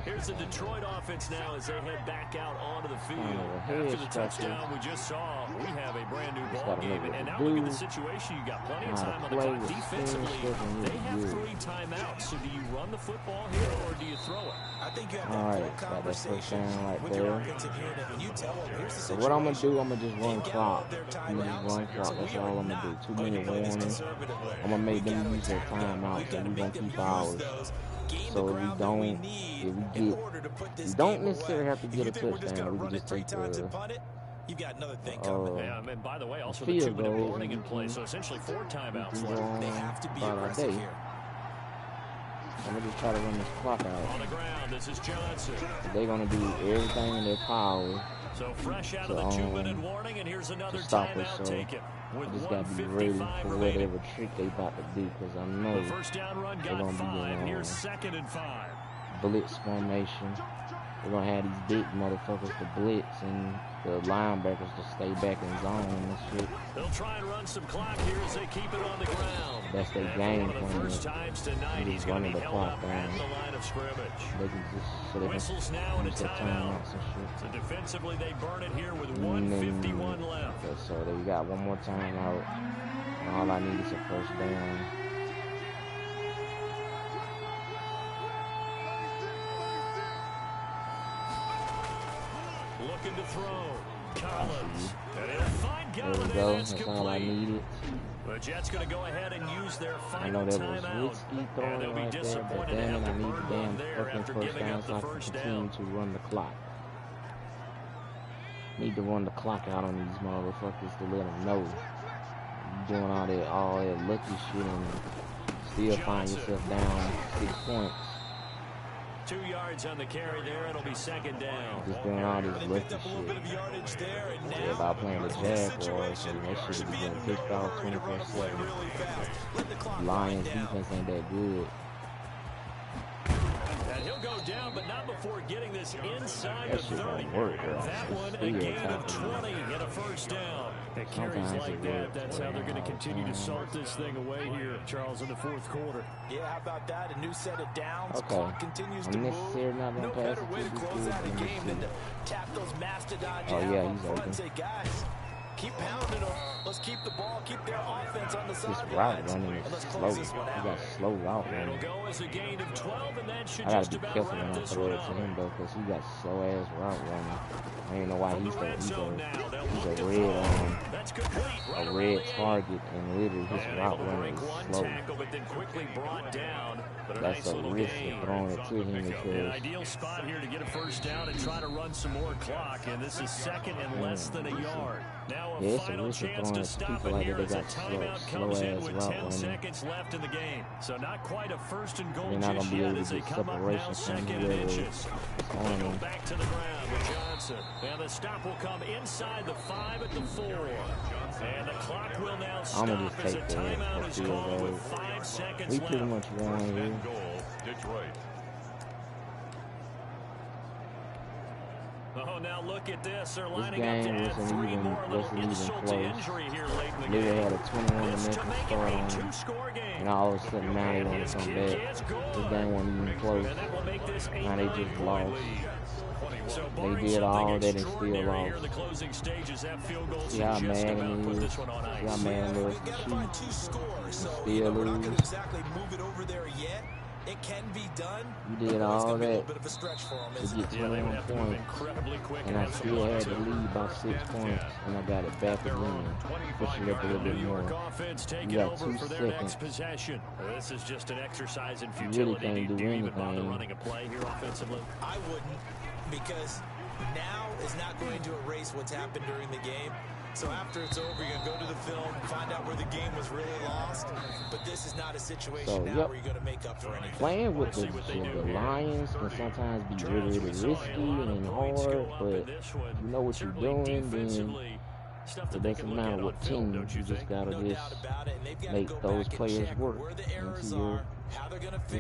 Here's the Detroit offense now as they head back out onto the field. head After the scratcher. touchdown we just saw, we have a brand new ball gotta game. know what And to now look at do, the situation. You got plenty of how to time on the play clock with defensively. speed, stuff, and They have good. 3 timeouts. So do you run the football here or do you throw it? I think you have All that right, full got that first conversation down right with your there. offensive unit, and you tell them, here's the So situation. what I'm gonna do, I'm gonna just run They've got clock. all their I'm gonna just timeouts, run clock. so That's we all are I'm gonna do. not 2 going to minute play this warning. conservatively. I'm gonna make We them gotta use their attack them. timeout, We so gotta we make gonna them keep use ours. those, gain So the we ground that we don't, need if we in get, order to put this we don't game necessarily away. have to If get you a think we're just touchdown. gonna We run can it just 3 take times and the punt it, you've got another thing coming. Yeah, and by the way, also the field 2-minute goal, warning in and play. we So essentially 4 timeouts can go left. on They have to be about our aggressive day. here. I'm gonna just try to run this clock On out. the ground, this is Johnson. They're gonna do everything in their power So fresh out of to, the 2-minute warning, and here's another stop us. timeout So taken. I With just gotta be ready 1:55 for remaining. whatever trick they about to do, cause I know The first down run they're got gonna be 5. in Here's 2nd and 5. blitz formation. We're gonna have these big motherfuckers to blitz and the linebackers to stay back in zone and shit. They'll try and run some clock here as they keep it on the ground. That's their And game for one of the plan. first times tonight, Just he's going to running be the held clock up down. at the line of scrimmage. They can just so they Whistles can now and a use their timeout. timeouts and shit. So defensively, they burn it here with And 1:51 then, left. okay, so they got one more timeout. And all I need is a first down. Looking to throw. Collins. And he'll find There we Golladay. go. That's That's all I complete. needed. The Jets going to go ahead and use their I final know that was timeout. risky And throwing they'll be right there, but disappointed to damn have it, to I need burn the one damn there fucking after first giving down up so I the can first continue down. to run the clock. Need to run the clock out on these motherfuckers to let them know. You doing all that lucky shit and still find yourself down 6 points. 2 yards on the carry there. It'll be second down. Just doing all this lucky shit. Yeah, about playing the Jaguars, and they should be getting picked off 24/7. Lions defense ain't that good. And he'll go down, but not before getting this inside That the shit 30. don't work, bro. That one, a gain of 20 and a first down. At carries like that, that's how they're going to continue to salt this thing away here, Charles, in the fourth quarter. Yeah, how about that? A new set of downs. Okay. Clock continues to move. No better way to close out a game than to tap those mastodons out on front and say, guys, keep pounding them. Let's keep the ball, keep their offense on the sidelines. This route running is slow. You got slow route running. It'll go as a gain of 12, and that should I gotta just be about careful when wrap I this throw one it to up. him though, cause he got slow ass route running. I don't know why he's a red target, and literally his route running is slow. That's a risk of throwing it to him because an ideal spot here to get a first down and try to run some more clock, and this is second and less than a yard. Now a final chance to stop it here as a timeout comes in with 10 seconds left in the game. So not quite a first and goal just yet as they come up now second and inches. They go back to the ground with Johnson. And the stop will come inside the 5 at the 4. And the clock will now stop as a timeout is called with 5 seconds we left. pretty much won here. Detroit. Oh, now look at this. They're This lining up to game add 3 more. A little insult to injury here late in the Literally game. had a 21 This minute to make start it on a him, two-score game. and all of a sudden now they want to come back. This game wasn't even close. And that will make this Now they just 8-9 lost. lead. So They barring did all something that and still extraordinary here in lost. the closing stages, that field goal See should how just mad about put he this is. one on See how ice. mad he You is. gotta find 2 scores, so Still we're not lose. gonna exactly move it over there yet. It can be done. You did all Be a little that bit of a stretch for them, to isn't get it? Yeah, they would 21 have to move points, incredibly quick and I have some still luck, had the too. lead by 6 points, and I got it back again, pushing it up a little New bit York more. offense taking You got over 2 for their seconds. next possession. This is just an exercise in You really futility. can't do Do you even bother anything. running a play here offensively? I wouldn't, because now is not going to erase what's happened during the game. So after it's over, you're going to go to the film, find out where the game was really lost. But this is not a situation So, now where you're going to make up for anything. Playing with the Lions can sometimes be really, really risky and hard, but you know what you're doing, then it doesn't matter what team, you just gotta just make those players work into your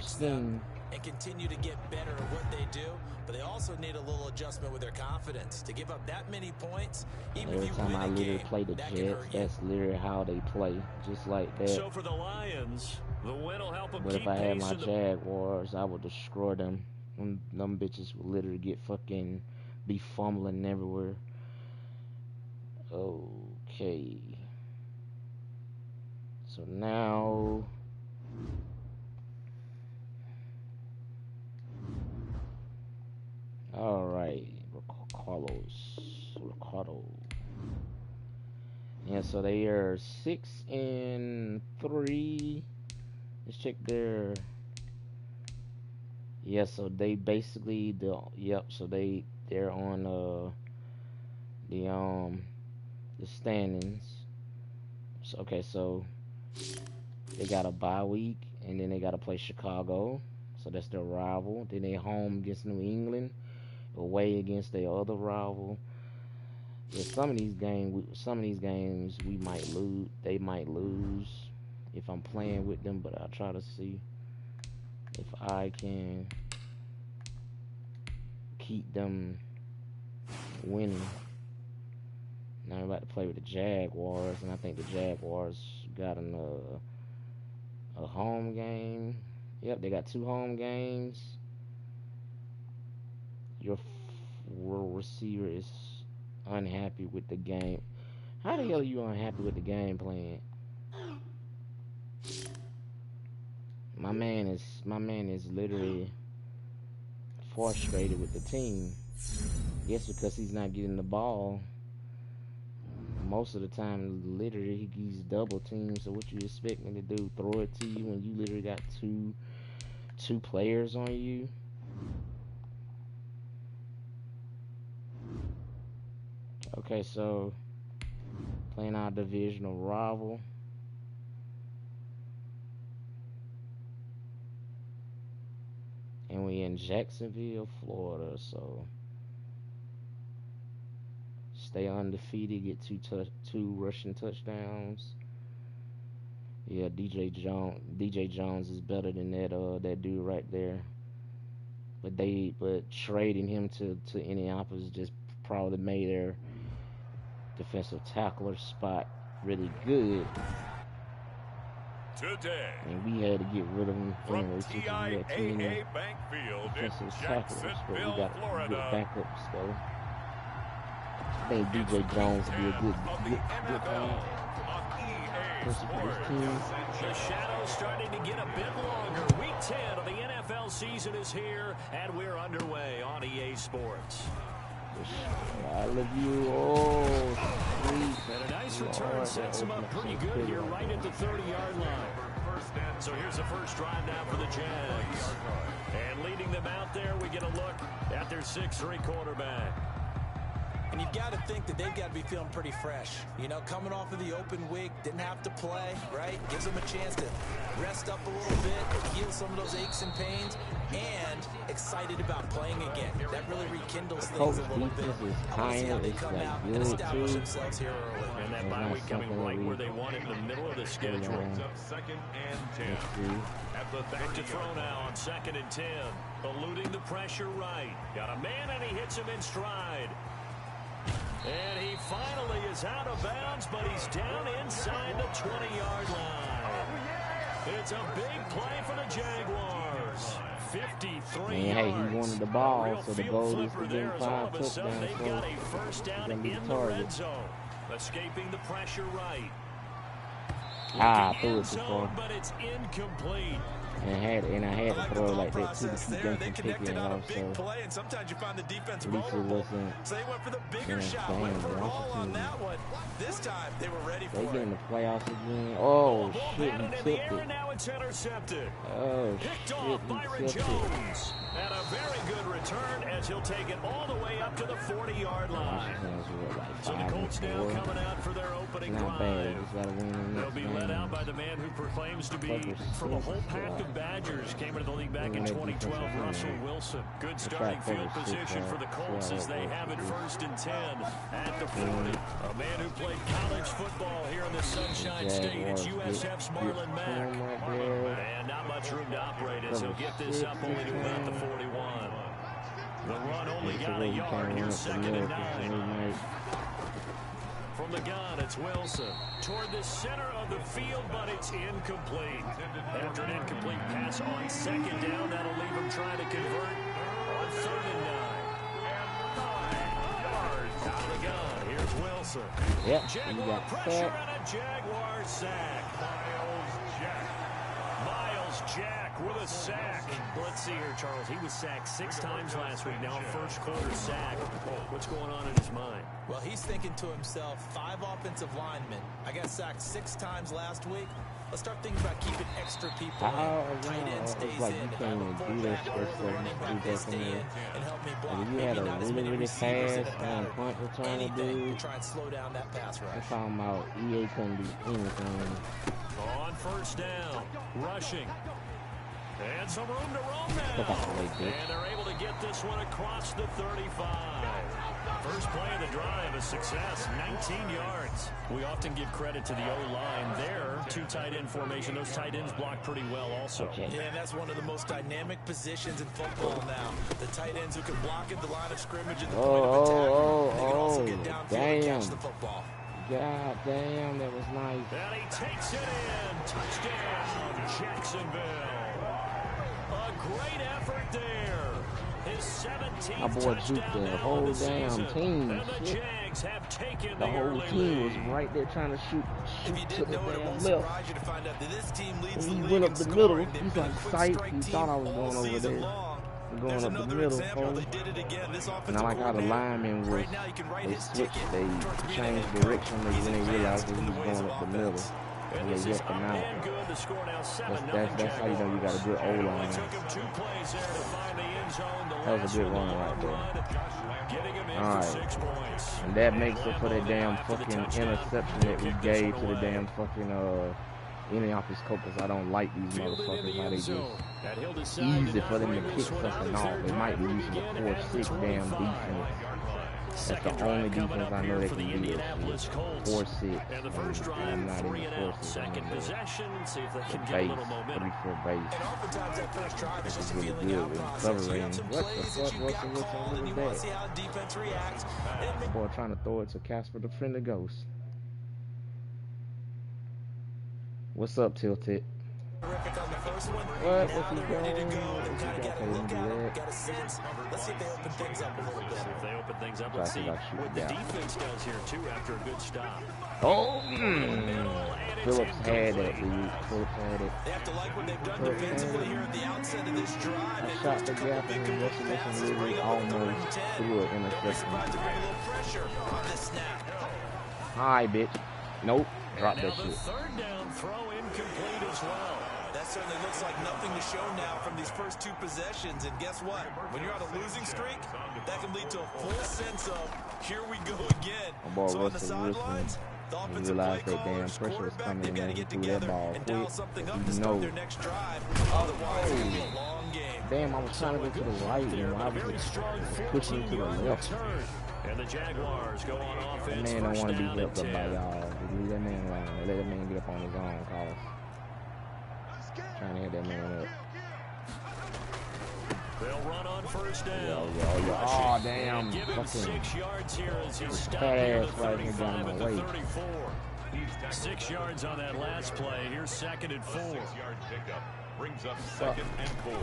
scheme. And continue to get better at what they do, but they also need a little adjustment with their confidence. To give up that many points, even Every if you time win I a literally game, play the that can Jets, hurt you. that's literally how they play, just like that. So for the Lions, the win will help them But keep if I had pace my in the Jaguars, I would destroy them. Them bitches would literally be fumbling everywhere. Okay. So now all right, Ricardo. Yeah, so they are 6-3. Let's check their. Yeah, so they basically so they're on the standings. So, okay, so they got a bye week, and then they got to play Chicago, so that's their rival. Then they home against New England, away against their other rival. Yeah, some of these games we might lose. They might lose if I'm playing with them, but I'll try to see if I can keep them winning. Now I'm about to play with the Jaguars, and I think the Jaguars got a home game. Yep, they got 2 home games. Your receiver is unhappy with the game. How the hell are you unhappy with the game plan? My man is literally frustrated with the team. Yes, because he's not getting the ball. Most of the time, literally, he's double teamed. So what you expect me to do? Throw it to you when you literally got two players on you? Okay, so playing our divisional rival. And we in Jacksonville, Florida, so stay undefeated, get two rushing touchdowns. Yeah, DJ Jones is better than that dude right there. But trading him to Indianapolis just probably made their defensive tackler spot really good. Today, and we had to get rid of him from TIAA Bank Field in Jacksonville, Florida, backups though. I think DJ Jones would be a good person for this team. The shadow's starting to get a bit longer. Week 10 of the NFL season is here, and we're underway on EA Sports. I love you. Oh, sweet. And a nice return sets him up pretty good here right at the 30-yard line. So here's the first drive now for the Jags. And leading them out there, we get a look at their 6'3" quarterback. And you've got to think that they've got to be feeling pretty fresh. You know, coming off of the open week, didn't have to play, right? Gives them a chance to rest up a little bit, heal some of those aches and pains, and excited about playing again. That really rekindles things a little bit. I want to see how they come out and establish themselves here early. And that bye week coming right where they want it, in the middle of the schedule. Second and 10. Back to throw now on 2nd and 10. Eluding the pressure right. Got a man and he hits him in stride. And he finally is out of bounds, but he's down inside the 20-yard line. It's a big play for the Jaguars. 53 yards. Hey, he wanted the ball, so the goal is to get 5 touchdowns. They've got a first down in the red zone. Escaping the pressure right. Threw it too far. But it's incomplete. And I had to throw like that too to keep them from kicking it off. So and sometimes you find the defense at least it wasn't. So they went for the bigger shot, went for it all on that one. This time they were ready for it. They get in the playoffs again. Oh shit, he tipped it. Now it's intercepted. Oh picked off Byron Jones. And a very good return as he'll take it all the way up to the 40-yard line. So the Colts now coming out for their opening drive. They'll be led out by the man who proclaims to be from a whole pack of Badgers. Came into the league back in 2012, Russell Wilson. Good starting field position for the Colts as they have it 1st and 10 at the 40. A man who played college football here in the Sunshine State. It's USF's Marlon Mack. And not much room to operate as he'll get this up only to about the 41. The run only got a yard. Here's 2nd and 9. From the gun, it's Wilson. Toward the center of the field, but it's incomplete. After an incomplete pass on 2nd down, that'll leave him trying to convert on 3rd and 9. Out of the gun, here's Wilson. Yep, Jaguar pressure and a Jaguar sack. Miles Jack with a sack. Let's see here, Charles. He was sacked 6 times last week. Now a first quarter sack. What's going on in his mind? Well, he's thinking to himself, 5 offensive linemen. I got sacked 6 times last week. Let's start thinking about keeping extra people in. Tight end stays like in. You can't even do that stuff. Running back stay in and help me block. You had a really fast punt returner, dude. Try and slow down that pass rush. I'm talking about EA couldn't do anything. On 1st down, rushing. And some room to roam now. And they're able to get this one across the 35. First play of the drive, a success, 19 yards. We often give credit to the O-line there. 2 tight end formation. Those tight ends block pretty well also. Okay. Yeah, and that's one of the most dynamic positions in football now. The tight ends who can block at the line of scrimmage at the point of attack. They can also get downfield and catch the football. God damn, that was nice. And he takes it in. Touchdown, Jacksonville. A great effort there. His 17th My boy juked the whole damn team. And the Jags have taken the whole team was right there trying to shoot if you didn't know it, it won't surprise you to find out that this team leads the league. He went up the middle. He's like sight. He thought I was going over there. Going up the middle. And I like how the linemen was, they switched, they changed direction when they realized that he was going up the middle. And they hit him out. That's how you know you got a good O-line. That was a good run right there. Alright. And that makes it for that damn fucking interception that we gave to the damn fucking any off his coat because I don't like these motherfuckers. How they just easy for them to pick something off. They might be using the 4-6 damn defense. That's the only defense I know they can do is 4-6. I'm not even 4-6. Second possession. See if they can get a Base, little momentum. 3-4 base. And oftentimes that first drive is just a Really feeling good out with process. cover You rating. have some What the plays fuck? that you got called and you want to see that? how the defense reacts. Boy, trying to throw it to Casper the friendly ghost. What's up, Tilted? Terrific on the first one. What? Now What's he they're ready to doing? go. They've What's he kind of got a doing? look Can at he do them, that? got a sense. Let's see if they open things up a little bit. See if they open things up. Try Let's to see like shoot what it the down. defense does here, too, after a good stop. Oh, Phillips had it, dude. Phillips had it. They have to like what they've done defensively here at the outset of this drive. I They shot forced the a couple gap big and complete Russell passes to Wilson bring literally up a 3rd and almost 10. threw an Very interception. surprised to bring a little pressure on this snap. Hi, bitch. Nope. Drop And that now the shit. third down throw incomplete as well. That certainly looks like nothing to show now from these first 2 possessions. And guess what? When you're on a losing streak, that can lead to a full sense of, here we go again. My boy So on the Russell Wilson, sidelines, the he offensive realized play that damn callers, pressure was quarterback, coming they've in got and to he get threw that together ball and quick. dial something up You to start know. their next drive. Otherwise, it's going to be a long game. Damn, I was trying to go to the right and I was Very strong pushing to the 14-yard left. return. And the Jaguars go on That offense. man don't First want to be down helped and up by 10. y'all. Leave that man alone. Let that man get up on his own, Carlos. Trying to hit that man up. They'll run on first down. Yo. Oh, damn. And give him Fucking 6 yards here as he stopped fat near ass the right here down 35 my at the way. 34. 6 yards on that last play. Here's 2nd and 4. 6-yard pickup brings up 2nd and 4.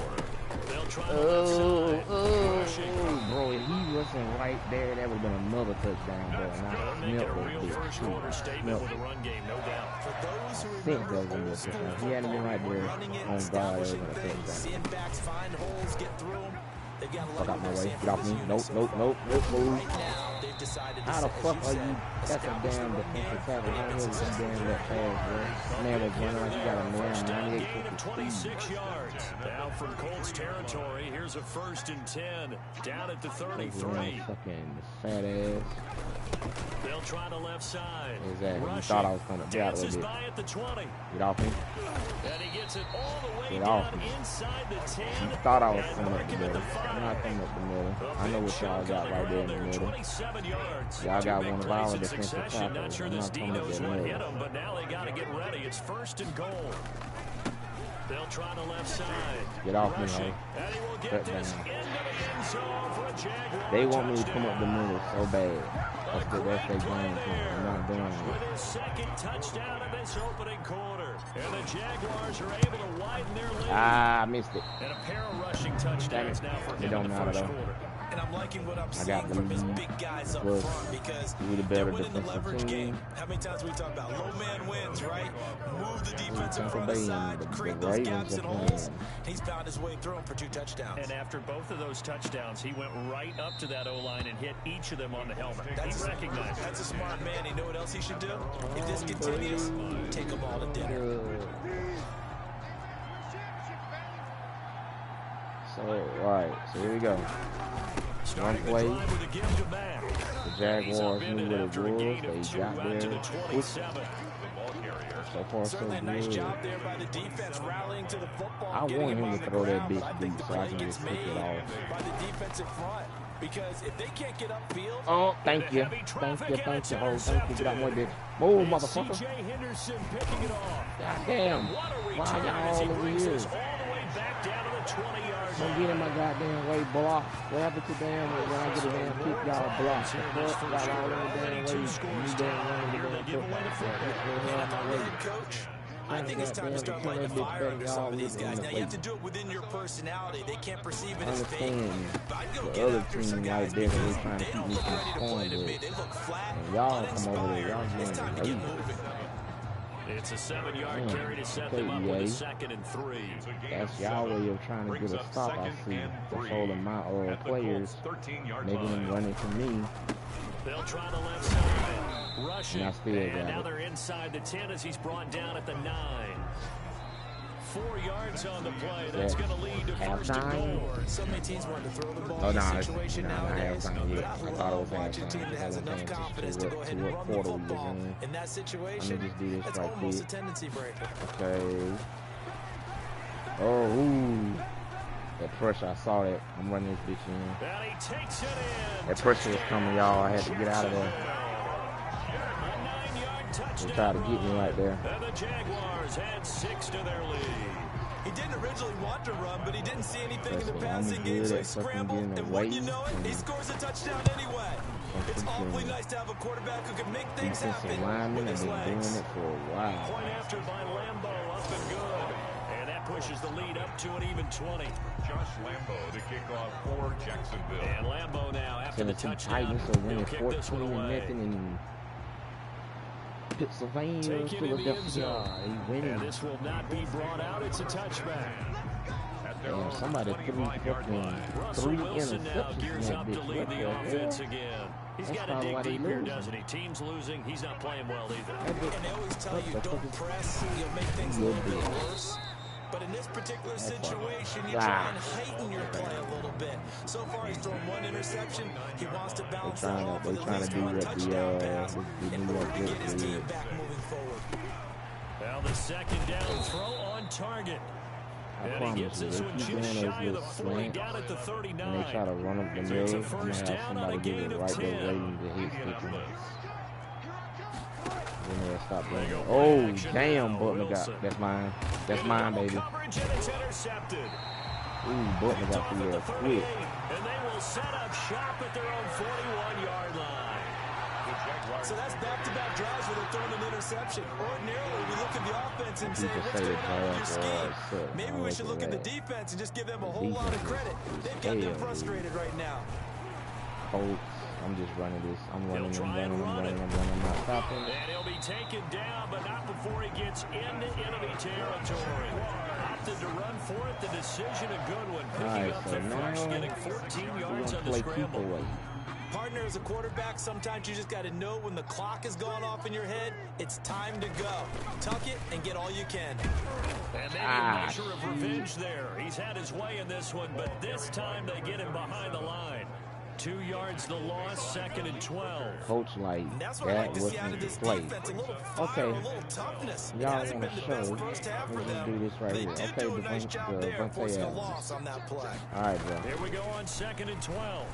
They'll try the left side. Bro, if he wasn't right there, that would have been another touchdown, bro. And I Make it smelt a that real bitch, first too. quarter I statement smelt with a it. run game, no doubt. For those who Think remember that was gonna be a old school touchdown. If he hadn't been right football, there, running it, on God, that was establishing gonna be a things, touchdown. seeing backs find holes, get through them. They've got a Fuck lot out my of way. San Get off me. Francisco Nope, so nope, far. nope, nope, move. Right now, they've decided to, How the as fuck you are said, you? That's a establish damn the run defensive game. tackle. How the hell is he damn that pass, bro? Man was running like he got a First damn down 98 gain of foot 26 yards. Now from Colts territory, here's a 1st and 10. Down at the 33. Fucking fat ass. They'll try the left side. Exactly. You Rushing. thought I was coming to get out Dances with it. by at the 20. Get off me. And he gets it all the way Get down off me. inside the 10. You thought I was and coming up the marking at middle. the 5. I'm not coming up the middle. A I know big what y'all chunk got on right there in the ground middle. 27 yards. Y'all got Two one big of our plays in defensive succession. tackles. Not sure I'm this not D coming up knows that what hit middle. him, but now they got to get ready. It's 1st and goal. They'll try the left side. Get off me, Rushing. ho. And he will get Cut this down. into the end zone for a Jaguar They want me to come touchdown. up the middle so bad. That's their Great game play plan. there. I'm not doing it. With his 2nd touchdown of this opening quarter. And the Jaguars are able to widen their lead. Ah, I missed it. And a pair of rushing touchdowns now for It him don't in the matter, 1st though. quarter. And I'm liking what I'm I seeing got from his them. big guys up Plus, front because you the they're better winning the defensive leverage team. game. How many times we talk about low man wins, right? Move the defense in Tampa front Bay aside, and create the those Ravens gaps and are holes. playing. He's found his way through them for 2 touchdowns. And after both of those touchdowns, he went right up to that O-line and hit each of them on the helmet. That's He recognized it. That's a smart man. You know what else he should do? If this continues, take them all to dinner. So, alright, so here we go. One play. The Jaguars knew what it was. They got there. So far, so Certainly a nice good. job there by the defense rallying to the football. I getting want him on to the throw that ground, bitch but I think deep the so I play can gets just pick it made off. by the defensive front. Because if they can't get upfield, Oh, thank you. Thank you, thank you. Oh, thank you. Get out more bitch. Move, motherfucker. C.J. Henderson picking it off. God damn. What a Why return y'all as he all over brings here? this all the way back down to the 20-yard Don't line. get in my goddamn way, block. What happened to damn when I get a damn kick, y'all block? The fuck? Got all in the damn way. You damn running the damn football. and if I'm the head coach, I think it's time to start lighting a fire under some of these guys. Now, you have to do it within your personality. They can't perceive it I as fake. understand But I'd go the get other after team some like guys that, they because trying to they keep don't me look from ready to play scoring, to me. but They look flat, and y'all come over there, y'all uninspired. It's time to get getting moving. It's a 7-yard carry to set okay, them up with a EA. 2nd and 3. That's y'all way of trying to get a stop, I see. Controlling my players, making them run into me. They'll try the left side. Rushing. And I still got And now it. they're inside the 10 as he's brought down at the 9. 4 yards yards on the play. That's going to lead to first and halftime. goal. So many teams want to throw the ball Oh, in no, this it's situation not nowadays. halftime yet. But I I thought it love was watching a team halftime. that has enough confidence to go ahead and run the football. In that situation, just do this that's right almost a quick. tendency breaker. Okay. Oh, ooh. That pressure, I saw that. I'm running this bitch in. And he takes it in. That pressure was coming, y'all. I had to get out of there. They tried to get me right there. And the Jaguars had 6 to their lead. He didn't originally want to run, but he didn't see anything in the I'm passing game, good so he at fucking scrambled, getting and away wouldn't you know it, he from scores a touchdown anyway. It's awfully nice to have a quarterback who can make things defensive happen linemen with have his been doing legs. it for a while. Point after by Lambo, up and good. And that pushes the lead up to an even 20. Josh Lambo to kick off for Jacksonville. And Lambo now, after the Tennessee touchdown, Titans are he'll winning kick 14 this one and away. nothing in Pennsylvania, Taken in the end Philadelphia. zone. He winning. And this will not be brought out. It's a touchback. Damn, somebody threw fucking Russell 3 Wilson now interceptions gears in that up to bitch. lead What the the offense hell? again. He's That's got to probably why dig they deep here, losing. doesn't he? Team's losing. He's not playing well either. And they always tell you, don't press, you'll make things a little bit worse. But in this particular situation, you try and heighten your play a little bit. So far, he's thrown 1 interception. He wants to bounce that off with at least 1 touchdown pass in order to get his team back moving forward. Well, the second down throw on target. And he gets this one just shy of the 40, down at the 39. And they try to run up the So middle, it's a and first have down on a somebody get gain it of right 10. there waiting to hit sticking. Then they'll stop They doing go it. play Oh, action damn, now. Butler Wilson. got. That's mine. That's Into mine, double baby. coverage, and it's intercepted. Ooh, Butler Picked got off through at the there 38, quick. and they will set up shop at their own 41-yard line. So that's back-to-back drives where they're throwing an interception. Ordinarily, we look at the offense and say, People what's say going the on with your Jaguars scheme? suck. Maybe I we look should at look at the that. defense and just give them a whole lot of Defense credit. is They've got them hell, frustrated right now. Colts, I'm just running this. I'm running, He'll I'm try and running, I'm run running, it. I'm running. I'm not stopping. And he'll be taken down, but not before he gets into enemy territory. Opted to run for it. The decision a good one. Picking up the first, getting 14 yards on the scramble. Partner, as a quarterback, sometimes you just got to know when the clock has gone off in your head, it's time to go. Tuck it and get all you can. And maybe a measure of revenge there. He's had his way in this one, but this time they get him behind the line. 2 yards the loss, 2nd and 12. Coach, like, That's what I like that to see out of wasn't this the play. defense. A little fire, Okay. a little toughness. It Y'all hasn't want been to the best show. first half for Let's just them. do this right They here. did Okay, do a nice job there, forcing a loss on that play. All right, bro. Here we go on 2nd and 12.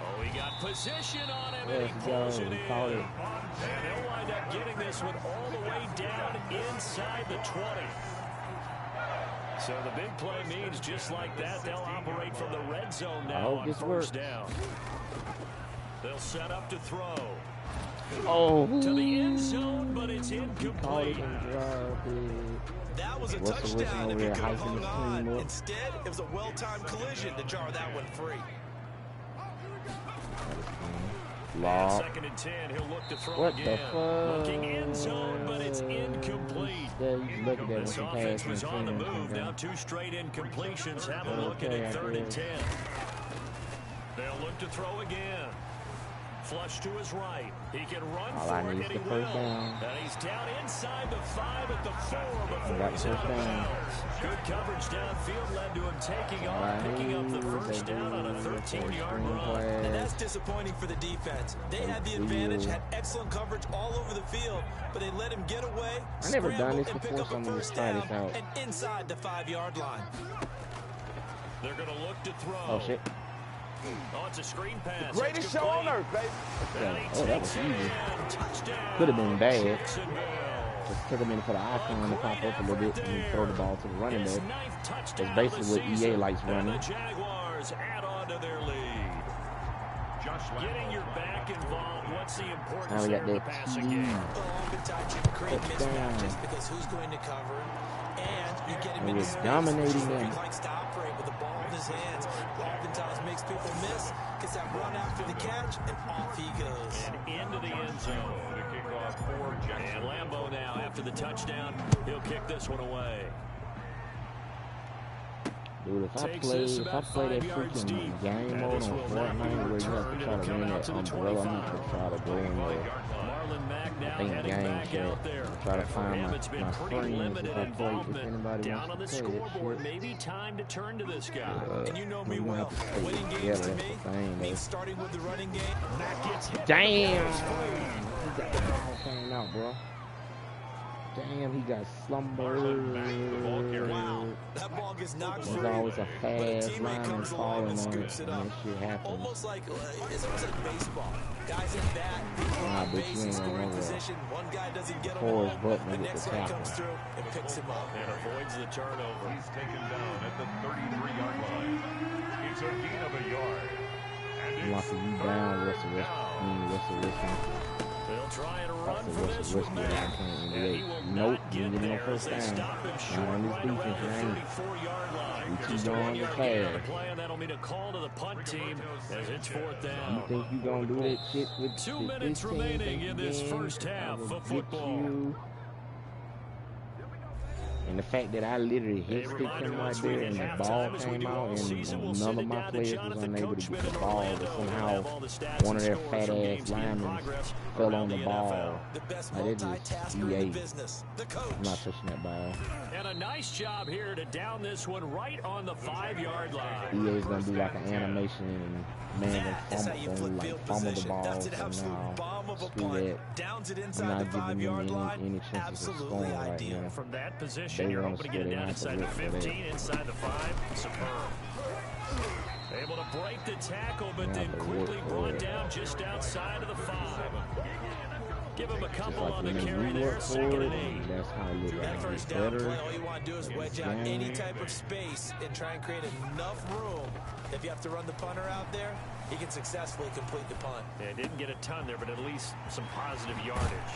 Oh, he got position on him, and he pulls it in. And he'll wind up getting this one all the way down inside the 20. So the big play means just like that, they'll operate from the red zone now on first down. They'll set up to throw. Oh, To the end zone, but it's incomplete. That was a touchdown if he could have hung on. Instead, it was a well-timed collision to jar that one free. And 2nd and 10, he'll look to throw what again. The fuck? Looking end zone, but it's incomplete. This offense was on the move. Now 2 straight incompletions. Have a look at it, 3rd and 10. They'll look to throw again. Flush to his right. He can run for it, and he will. And he's down inside the 5 at the 4 before he's out of bounds. Good coverage downfield led to him taking off, picking up the first down on a 13-yard run. And that's disappointing for the defense. They had the advantage, had excellent coverage all over the field, but they let him get away, scramble, and pick up a first down, and inside the 5-yard line. They're going to look to throw. Oh, shit. Oh, it's a screen pass. The greatest show on earth, baby. Oh, that was easy. Could have been bad. Just took a minute for the icon to pop up a little bit and throw the ball to the running back. That's basically what EA likes running. The Jaguars add on to their lead. Getting your back involved, what's the importance there in the passing game? Oftentimes you create mismatches because who's going to cover, and you get him into space. Dominating them. He likes to operate with the ball in his hands. Oftentimes makes people miss, gets that run after the catch, and off he goes. And into the end zone. And Lambo now, after the touchdown, he'll kick this one away. Dude, if I play that freaking game mode on Fortnite where you have to try to win that umbrella, I'm going to try to go in there. Marlon Mack now I think heading back out there. Try to find It's been my pretty friends limited if I play, involvement. Down on the scoreboard, shit. maybe time to turn to this guy. And you know me well. Winning games to me means starting with the running game. Mack gets hit. Damn! He got the ball came out, bro. Damn, he got slumbered. Wow, that ball gets knocked free. There's always a But a fast teammate lineman comes along falling and on scoops it, it and up. that shit happens. Almost like it's almost like baseball. Guys in bat, people Nah, on bitch, base you in ain't scoring gonna know position. One guy doesn't get him Forrest home. Buckner The with next the guy tackle. comes through and picks him up. And avoids the turnover. He's taken down at the 33-yard line. It's a gain of a yard. And it's Locking you down, Russell Wilson. They'll try and run Russell for this Wilson, one now. And he will nope, not you get get no there as first they down. stop him Not short on this right around defense, the man. 34-yard line. We Just too a darn 1 yard fast. gain on the play, and that'll mean a call to the punt team as it's fourth down. You think you gonna do that shit with 2 minutes remaining in this first half of football. And the fact that I literally hit stick him right there and the ball came out and none of my players was unable to get the ball, but somehow one of their fat ass linemen fell on the ball. Like, that just EA. I'm not touching that ball. And a nice job here to down this one right on the 5-yard line. EA's gonna do like an animation and man gonna fumble the ball. So now, screw that. I'm not giving them any chances of scoring right now. From that position, you're hoping to get it down inside the 15, inside the 5. Superb. Able to break the tackle, but then quickly brought down just outside of the 5. Give him a couple on the carry there, 2nd and 8. That's how it looks. That first down play, all you want to do is wedge out any type of space and try and create enough room. If you have to run the punter out there, he can successfully complete the punt. Yeah, didn't get a ton there, but at least some positive yardage.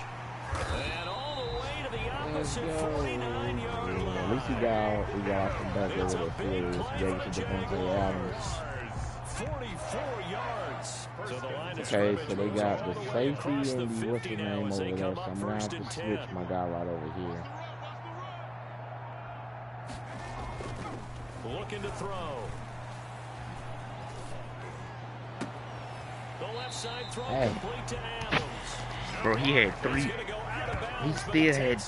And all the way to the opposite 49-yard line. At least he got off the back over the field. Gave it to Devontae Adams. 44 yards. So the line is okay, so they got the safety and the what's his name over there. So I'm gonna have to switch my guy right over here. Looking to throw. The left side throw complete to Adams. Bro, he had 3. He still had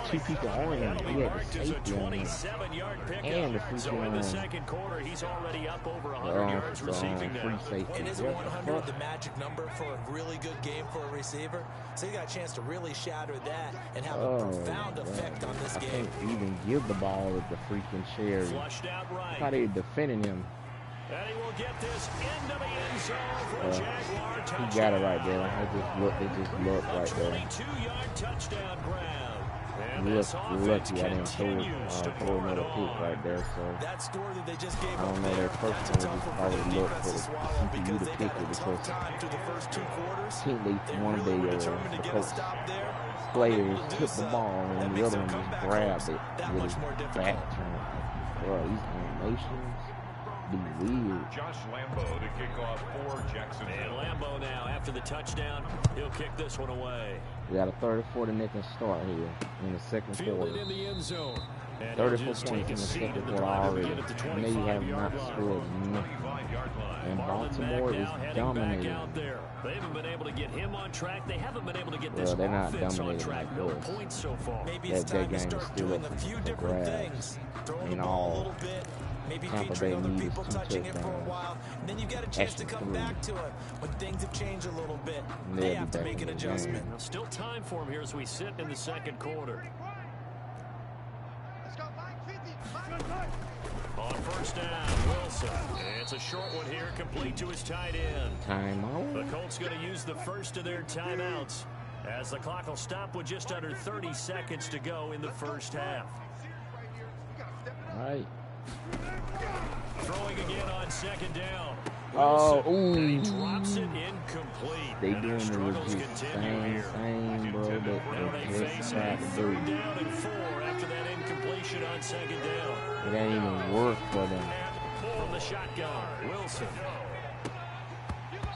two people on him. He had the safety on him. And the free So in the second quarter, he's already up over 100 yards receiving now. And isn't 100 the magic number for a really good game for a receiver? So you got a chance to really shatter that and have a profound effect on this game. I can't even give the ball with the freaking cherry. Flushed out right. How they defending him? And he will get this into the end zone for a Jaguar touchdown. He got it right there. They just looked right there. 22-yard touchdown grab. Lucky I didn't throw another pick right there. So that score that they just gave I don't know their first one was probably looked for the CPU to pick it because they one of the coach players took the ball and the other one just grabbed it with his back turned. Bro, these animations be weird. Josh Lambo to kick off for Jacksonville. And Lambo now, after the touchdown, he'll kick this one away. We got a 34 to make a start here in the second quarter. In the end zone. 34 points in the second quarter already. They have not scored nothing. And Baltimore is dominating. They haven't been able to get him on track. They haven't been able to get this they're not offense on dominating track. like No this. points so far. Maybe it's time to start doing a few different things. Throwing the ball a little bit. Maybe featuring other people touching it for a while. And then you get a chance to come back to it. When things have changed a little bit, they have to make an adjustment. Still time for him here as we sit in the second quarter. On first down, Wilson. It's a short one here, complete to his tight end. Timeout. The Colts going to use the first of their timeouts as the clock will stop with just under 30 seconds to go in the first half. All right. Throwing again on second down. Oh, ooh. And he drops it incomplete. They and doing struggles the continue same, bro. They face a third down and 4 after that incompletion on second down. It ain't even work for them. From the shotgun, Wilson.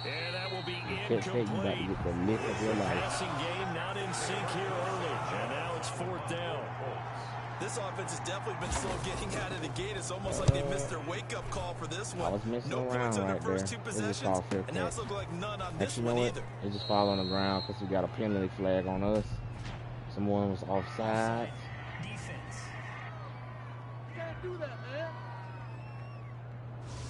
And that will be Catch that, you got to incomplete. get the lick of your life. Passing game not in sync here early. And now it's fourth down. This offense has definitely been slow getting out of the gate. It's almost like they missed their wake-up call for this one. I was messing No around points on their right first there. two It just possessions, fall fair and now catch. it's looking like none on this You know one what? either. It just fall on the ground because we got a penalty flag on us. Someone was offside. Defense. You can't do that, man.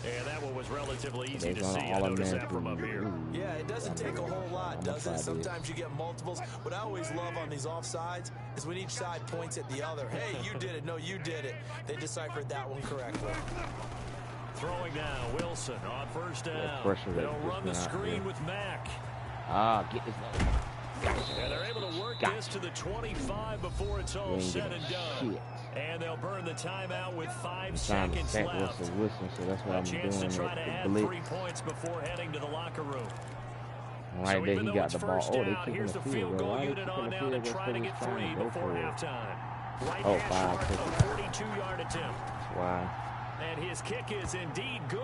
And that one was relatively easy They're to see. gonna I noticed that automatically- from up here. Ooh. Yeah, it doesn't take a whole lot, does try it? this. Sometimes you get multiples. What I always love on these offsides is when each side points at the other. Hey, you did it. No, you did it. They deciphered that one correctly. Throwing now, Wilson on first down. pressure They'll that run the just went out screen there. with Mack. Ah, get this. And they're able to work this to the 25 before it's all said and done. Shit. And they'll burn the timeout with 5 Trying to seconds sack left. Russell Wilson, so that's what A I'm chance doing. to try to At add the 3 blitz. points before heading to the locker room. Right So there, even he though got it's the ball. first Oh, they down, kicking here's the the field goal. goal Why they unit kicking on the now to field? try to get That's 3 go before for it. halftime. Right Oh, hash 5 mark, a seconds. 42-yard attempt. That's why. And his kick is indeed good.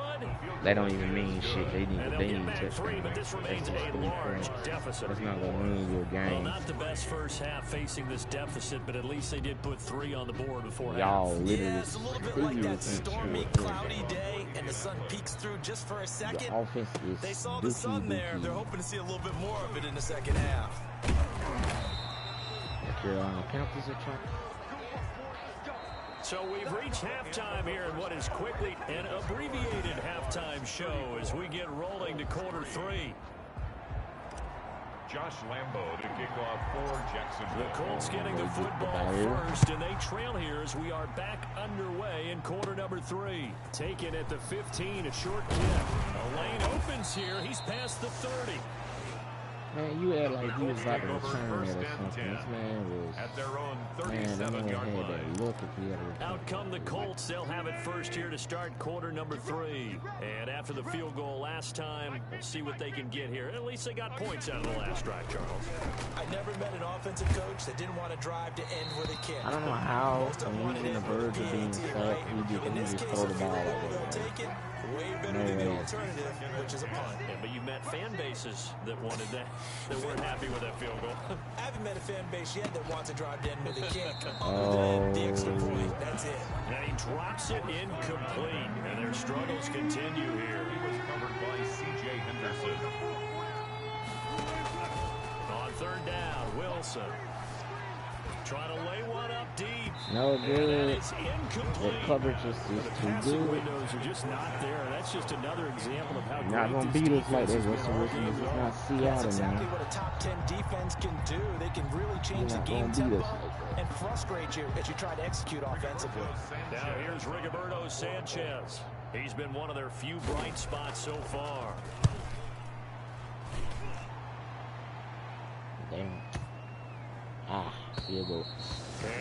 They don't even mean shit. They need And they'll they get need back 3, but this remains a large deficit. That's not gonna win you a Well, game. not the best first half facing this deficit, but at least they did put 3 on the board before Y'all half. literally Yeah, it's a little bit like that stormy, cloudy day, and the sun peeks through just for a second. The offense is They saw the sun there. dookie. They're hoping to see a little bit more of it in the second half. The Carolina Panthers are trying. So we've reached halftime here in what is quickly an abbreviated halftime show as we get rolling to quarter 3. Josh Lambo to kick off for Jacksonville. The Colts getting the football first, and they trail here as we are back underway in quarter number 3. Taken at the 15, a short kick. A lane opens here. He's past the 30. Man, you act like he was about to return it or something. This man was. At their own Man, that man 37-yard had line. that look if he had a return. Out come the Colts. They'll have it first here to start quarter number 3. And after the field goal last time, we'll see what they can get here. At least they got points out of the last drive, Charles. I never met an offensive coach that didn't want to drive to end with a kick. I don't know how, Most of them when wanted he's to on the end with a verge of being PAT, sacked, right? he In this just case, throw the if ball they're out able there. to take it, way better No than the way. alternative, which is a punt. Yeah, but you met fan bases that wanted that weren't happy with that field goal. I haven't met a fan base yet that wants to drive to end with a kick. Oh. Other than the extra point. That's it. And he drops it incomplete, and their struggles continue here. He was covered by C.J. Henderson. On third down, Wilson trying to lay one up deep. No And good. that is incomplete. The coverage is The too passing good. windows are just not there. That's just another example of how Not great gonna this beat us like defense that. has been Russell all Wilson game is long. not That's Seattle, exactly man. what a top 10 defense can do. They can really change the You're not game gonna beat tempo us like that. and frustrate you as you try to execute offensively. Now here's Rigoberto Sanchez. He's been one of their few bright spots so far. Damn. Ah, field goal.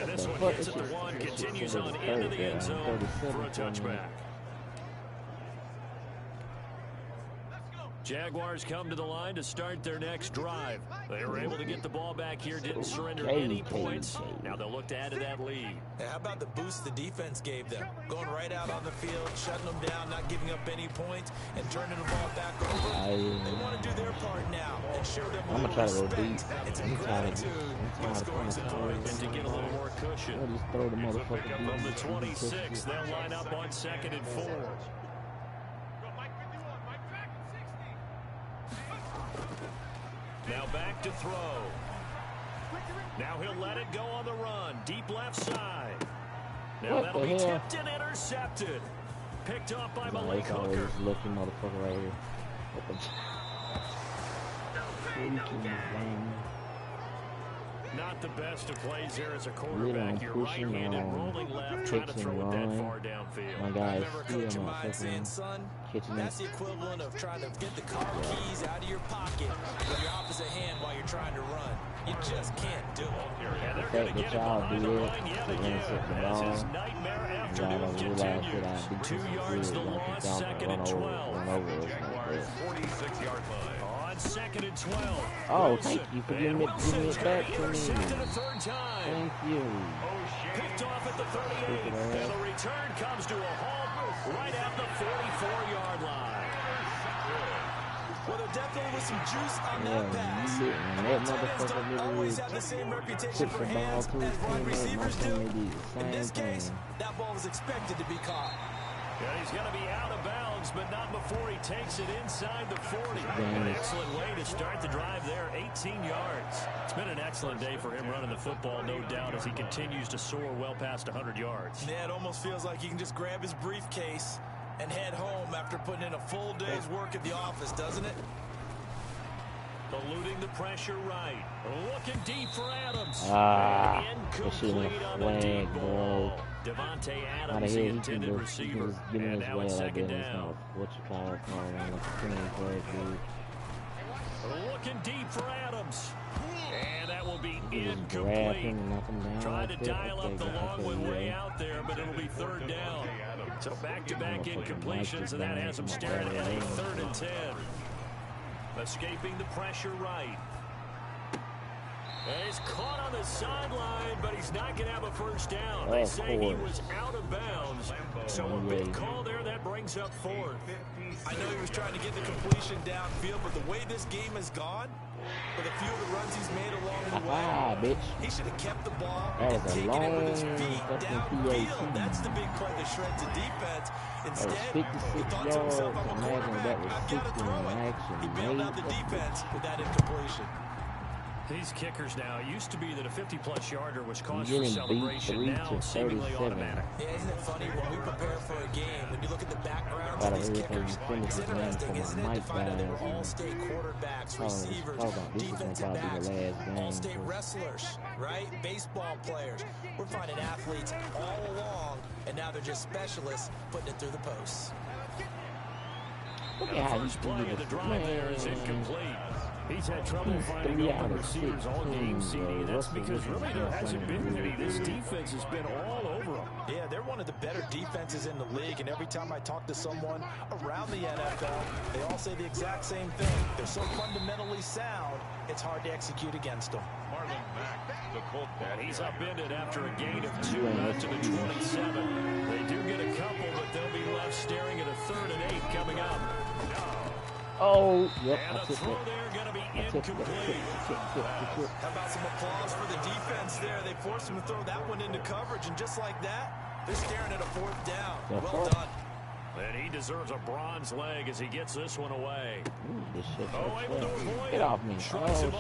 And this one gets at the 1, continues on into the end zone for a touchback. Jaguars come to the line to start their next drive. They were able to get the ball back here, didn't surrender any points. Now they'll look to add to that lead. Now, how about the boost the defense gave them? Going right out on the field, shutting them down, not giving up any points, and turning the ball back over. They want to do their part now and show them a I'm gonna try to go little deep. respect and some I'm trying to gratitude when scoring some And points. to get a little more cushion. I'll just throw the motherfucker From the deep. 26, they'll line up on 2nd and 4. Now back to throw. Now he'll let it go on the run. Deep left side. Now What that'll the be hell? tipped and intercepted. Picked off by It's Malik always Hooker. looking motherfucker right here. What the freaking game. Not the best of plays there as a Little quarterback. You're pushing right-handed, on rolling left, trying to catching throw it that run. far downfield. My I guy is remember a still coach of not mine saying, fucking son, catching that's it. the equivalent of trying to get the car keys out of your pocket with your opposite hand while you're trying to run. You just can't do it. And they're The going fact to get that it y'all behind do the it line yet to again intercept the as his ball, nightmare y'all afternoon don't realize that I continues. do 2 this yards good. to Y'all loss, can 2nd and 12. run over us like Jaguars that. 46-yard line. On 2nd and 12. Oh, Wilson. thank you for And giving it Wilson's back gonna be to me. intercepted a third time. Thank you. Picked off at the 38. And the return comes to a halt right at the 44-yard line. Well, there definitely was some juice on that pass. And tight ends don't always have the same reputation for hands as wide receivers do. In this case, that ball was expected to be caught. Yeah, he's going to be out of bounds, but not before he takes it inside the 40. An excellent way to start the drive there, 18 yards. It's been an excellent day for him running the football, no doubt, as he continues to soar well past 100 yards. Yeah, it almost feels like he can just grab his briefcase and head home after putting in a full day's work at the office, doesn't it? Eluding the pressure right. Looking deep for Adams. Incomplete on the deep ball. Devontae Adams, the intended receiver. And now it's second down. What you call it? Looking deep for Adams. And that will be incomplete. Trying to dial up the long one way out there, but it'll be third down. So back-to-back incompletions, and that has him staring at a 3rd and 10. Escaping the pressure right. And he's caught on the sideline, but he's not going to have a first down. They say he was out of bounds. So a big call there that brings up 4th. I know he was trying to get the completion downfield, but the way this game has gone, with a few of the runs he's made along the way, he should have kept the ball and taken it with his feet downfield. That's the big play that shreds the defense. Instead, he thought to himself, I'm a quarterback, I've got to throw it. He bailed out the defense with that incompletion. These kickers now, it used to be that a 50-plus yarder was cause for celebration, now seemingly automatic. Yeah, isn't it funny, when we prepare for a game, when you look at the backgrounds of these kickers, it's interesting, isn't it, to find out they're all-state quarterbacks, receivers, defensive backs, all-state wrestlers, right? Baseball players. We're finding athletes all along, and now they're just specialists putting it through the posts. The first play of the drive there is incomplete. He's had trouble finding open receivers all game, CD, and that's because really there hasn't been many. This defense has been all over them. Yeah, they're one of the better defenses in the league, and every time I talk to someone around the NFL, they all say the exact same thing. They're so fundamentally sound, it's hard to execute against them. And he's upended after a gain of 2 out to the 27. They do get a couple, but they'll be left staring at a 3rd and 8 coming up. Oh, yep, and a throw there going to be incomplete. How about some applause for the defense there? They forced him to throw that one into coverage, and just like that, they're staring at a 4th down. Well done. And he deserves a bronze leg as he gets this one away. Able to avoid. Get off me. Oh, shit.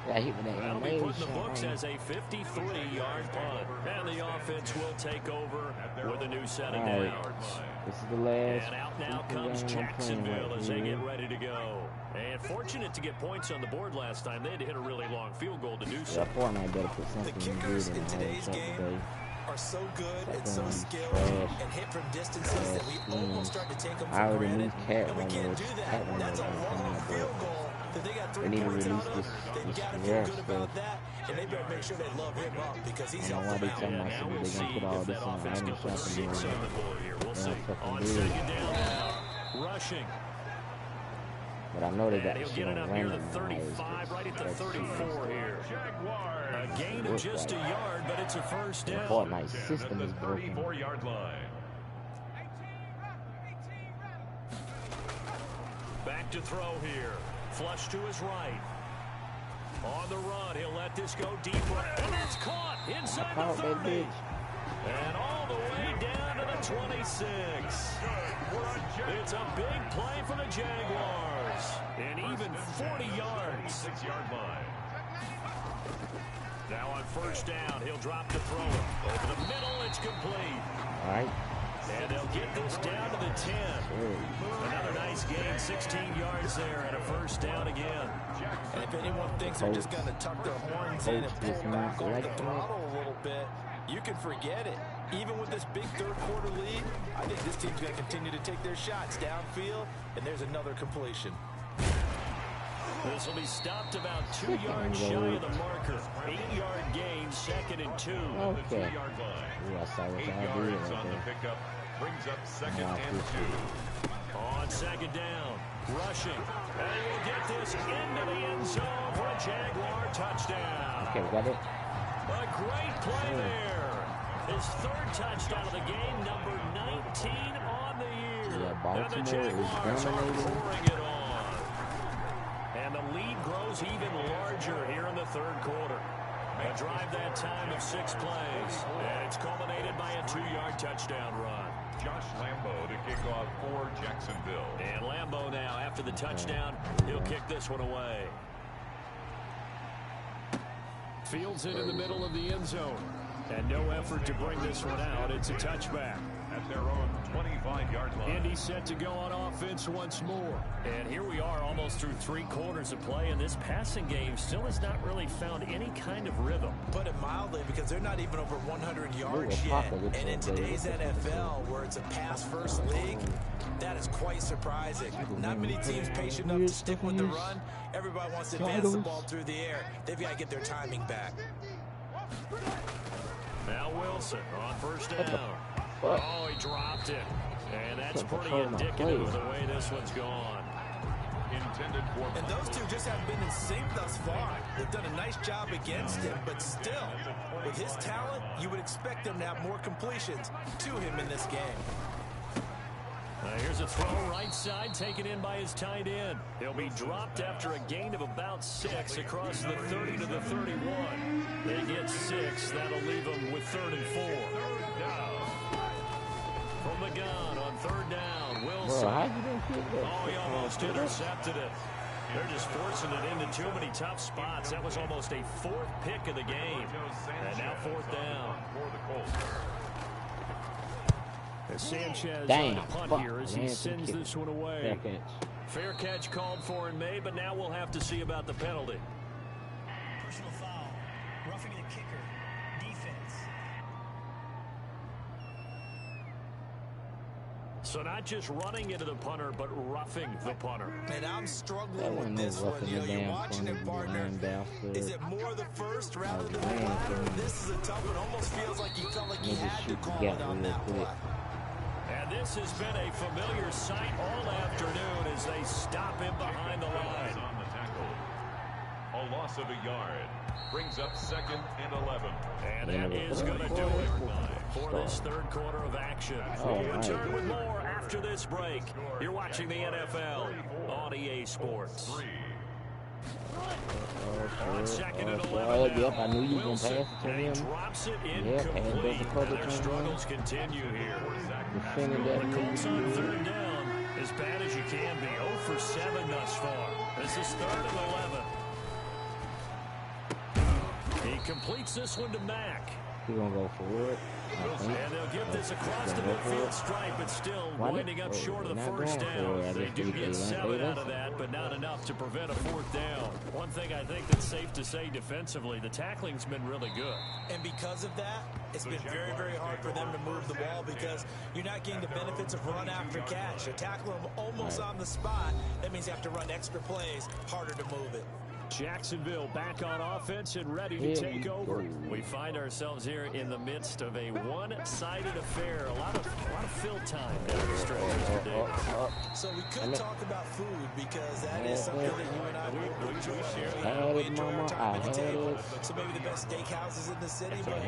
Yeah, he that'll be put in the books as a 53-yard punt. And the offense will take over with a new set of downs. This is the last. And out now comes Jacksonville as they get ready to go. And fortunate to get points on the board last time. They had to hit a really long field goal to do so. Yeah, Fortnite better put something the kickers in today's game are so good and so skilled and hit from distances that we almost start to take them for granted. And we can't do that. That's a long field goal that they got 3 points out of. They got to feel good about that, and they better make sure they love him up because he's off the mound. Now we'll see if that offense can put 6 on the board here. We'll see. On 2nd down now, rushing. But I know they got he'll get it up near the 35, right at the 34 here. A gain of just a yard, but it's a first down. The Fortnite system is broken. 34-yard line. Back to throw here. Flush to his right. On the run, he'll let this go deeper. And it's caught inside the 30. And all the way down to the 26. It's a big play for the Jaguars. And even 40 yards. 6-yard line. Now on first down, he'll drop the throw. Over the middle, it's complete. All right. And they'll get this down to the 10. Another nice gain, 16 yards there, and a first down again. And if anyone thinks they're just going to tuck their horns in and pull back on the throttle a little bit, you can forget it. Even with this big third-quarter lead, I think this team's going to continue to take their shots downfield, and there's another completion. This will be stopped about 2 yards shy of the marker. 8-yard gain, 2nd and 2. Okay. 3-yard line. Yeah, 8 yards on the pickup. Brings up 2nd and 2. On 2nd down, rushing. And we'll get this into the end zone for a Jaguar touchdown. Okay, we got it. A great play there. His 3rd touchdown of the game, number 19 on the year. Yeah, Baltimore and the Jaguars is dominating. are pouring it on. grows even larger here in the third quarter. A drive that time of 6 plays, and it's culminated by a 2-yard touchdown run. Josh Lambo to kick off for Jacksonville. And Lambo now, after the touchdown, he'll kick this one away. Fields it in the middle of the end zone. And no effort to bring this one out. It's a touchback. At their own 25-yard line. Indy set to go on offense once more. And here we are almost through 3 quarters of play, and this passing game still has not really found any kind of rhythm. Put it mildly, because they're not even over 100 yards yet. And in today's NFL, where it's a pass-first league, that is quite surprising. Not many teams patient enough to stick with the run. Everybody wants to advance the ball through the air. They've got to get their timing back. Now Wilson on first down. Oh, he dropped it. And that's pretty indicative of the way this one's gone. Intended for. And those two just haven't been in sync thus far. They've done a nice job against him, but still, with his talent, you would expect them to have more completions to him in this game. Here's a throw right side, taken in by his tight end. He'll be dropped after a gain of about 6 across the 30 to the 31. They get 6. That'll leave them with 3rd and 4. From the gun on 3rd down, Wilson. Oh, he almost intercepted it. They're just forcing it into too many tough spots. That was almost a 4th pick of the game. And now 4th down. Sanchez on the punt here as he sends this one away. Fair catch called for and made, but now we'll have to see about the penalty. Personal foul. Roughing the kicker. Defense. So not just running into the punter, but roughing the punter. And I'm struggling with this one. You know, you're watching it, partner. Is it more the first rather than the latter? This is a tough one. Almost feels like he felt like he had to call it on that play. And this has been a familiar sight all afternoon as they stop him behind the line. On the tackle. A loss of a yard. Brings up 2nd and 11. And that is going to do it for this third quarter of action. We'll return with more after this break. You're watching the NFL on EA Sports. On 2nd and 11 yep, I knew you were going to pass it to him. Drops it incomplete. And their struggles continue here. The Colts on 3rd down, as bad as you can be. 0 for 7 thus far. This is 3rd and 11. He completes this one to Mack. He's going to go for it. And they'll get this across the midfield stripe, but still winding up short of the first down. They do get 7 out of that, but not enough to prevent a 4th down. One thing I think that's safe to say defensively, the tackling's been really good. And because of that, it's been very, very hard for them to move the ball because you're not getting the benefits of run after catch. You tackle them almost on the spot. That means you have to run extra plays, harder to move it. Jacksonville back on offense and ready to take over. We find ourselves here in the midst of a one-sided affair. A lot of fill time down the stretch today. So we could talk about food because that is something that you and I would enjoy. We enjoy our time at the table. So maybe the best steakhouses in the city, but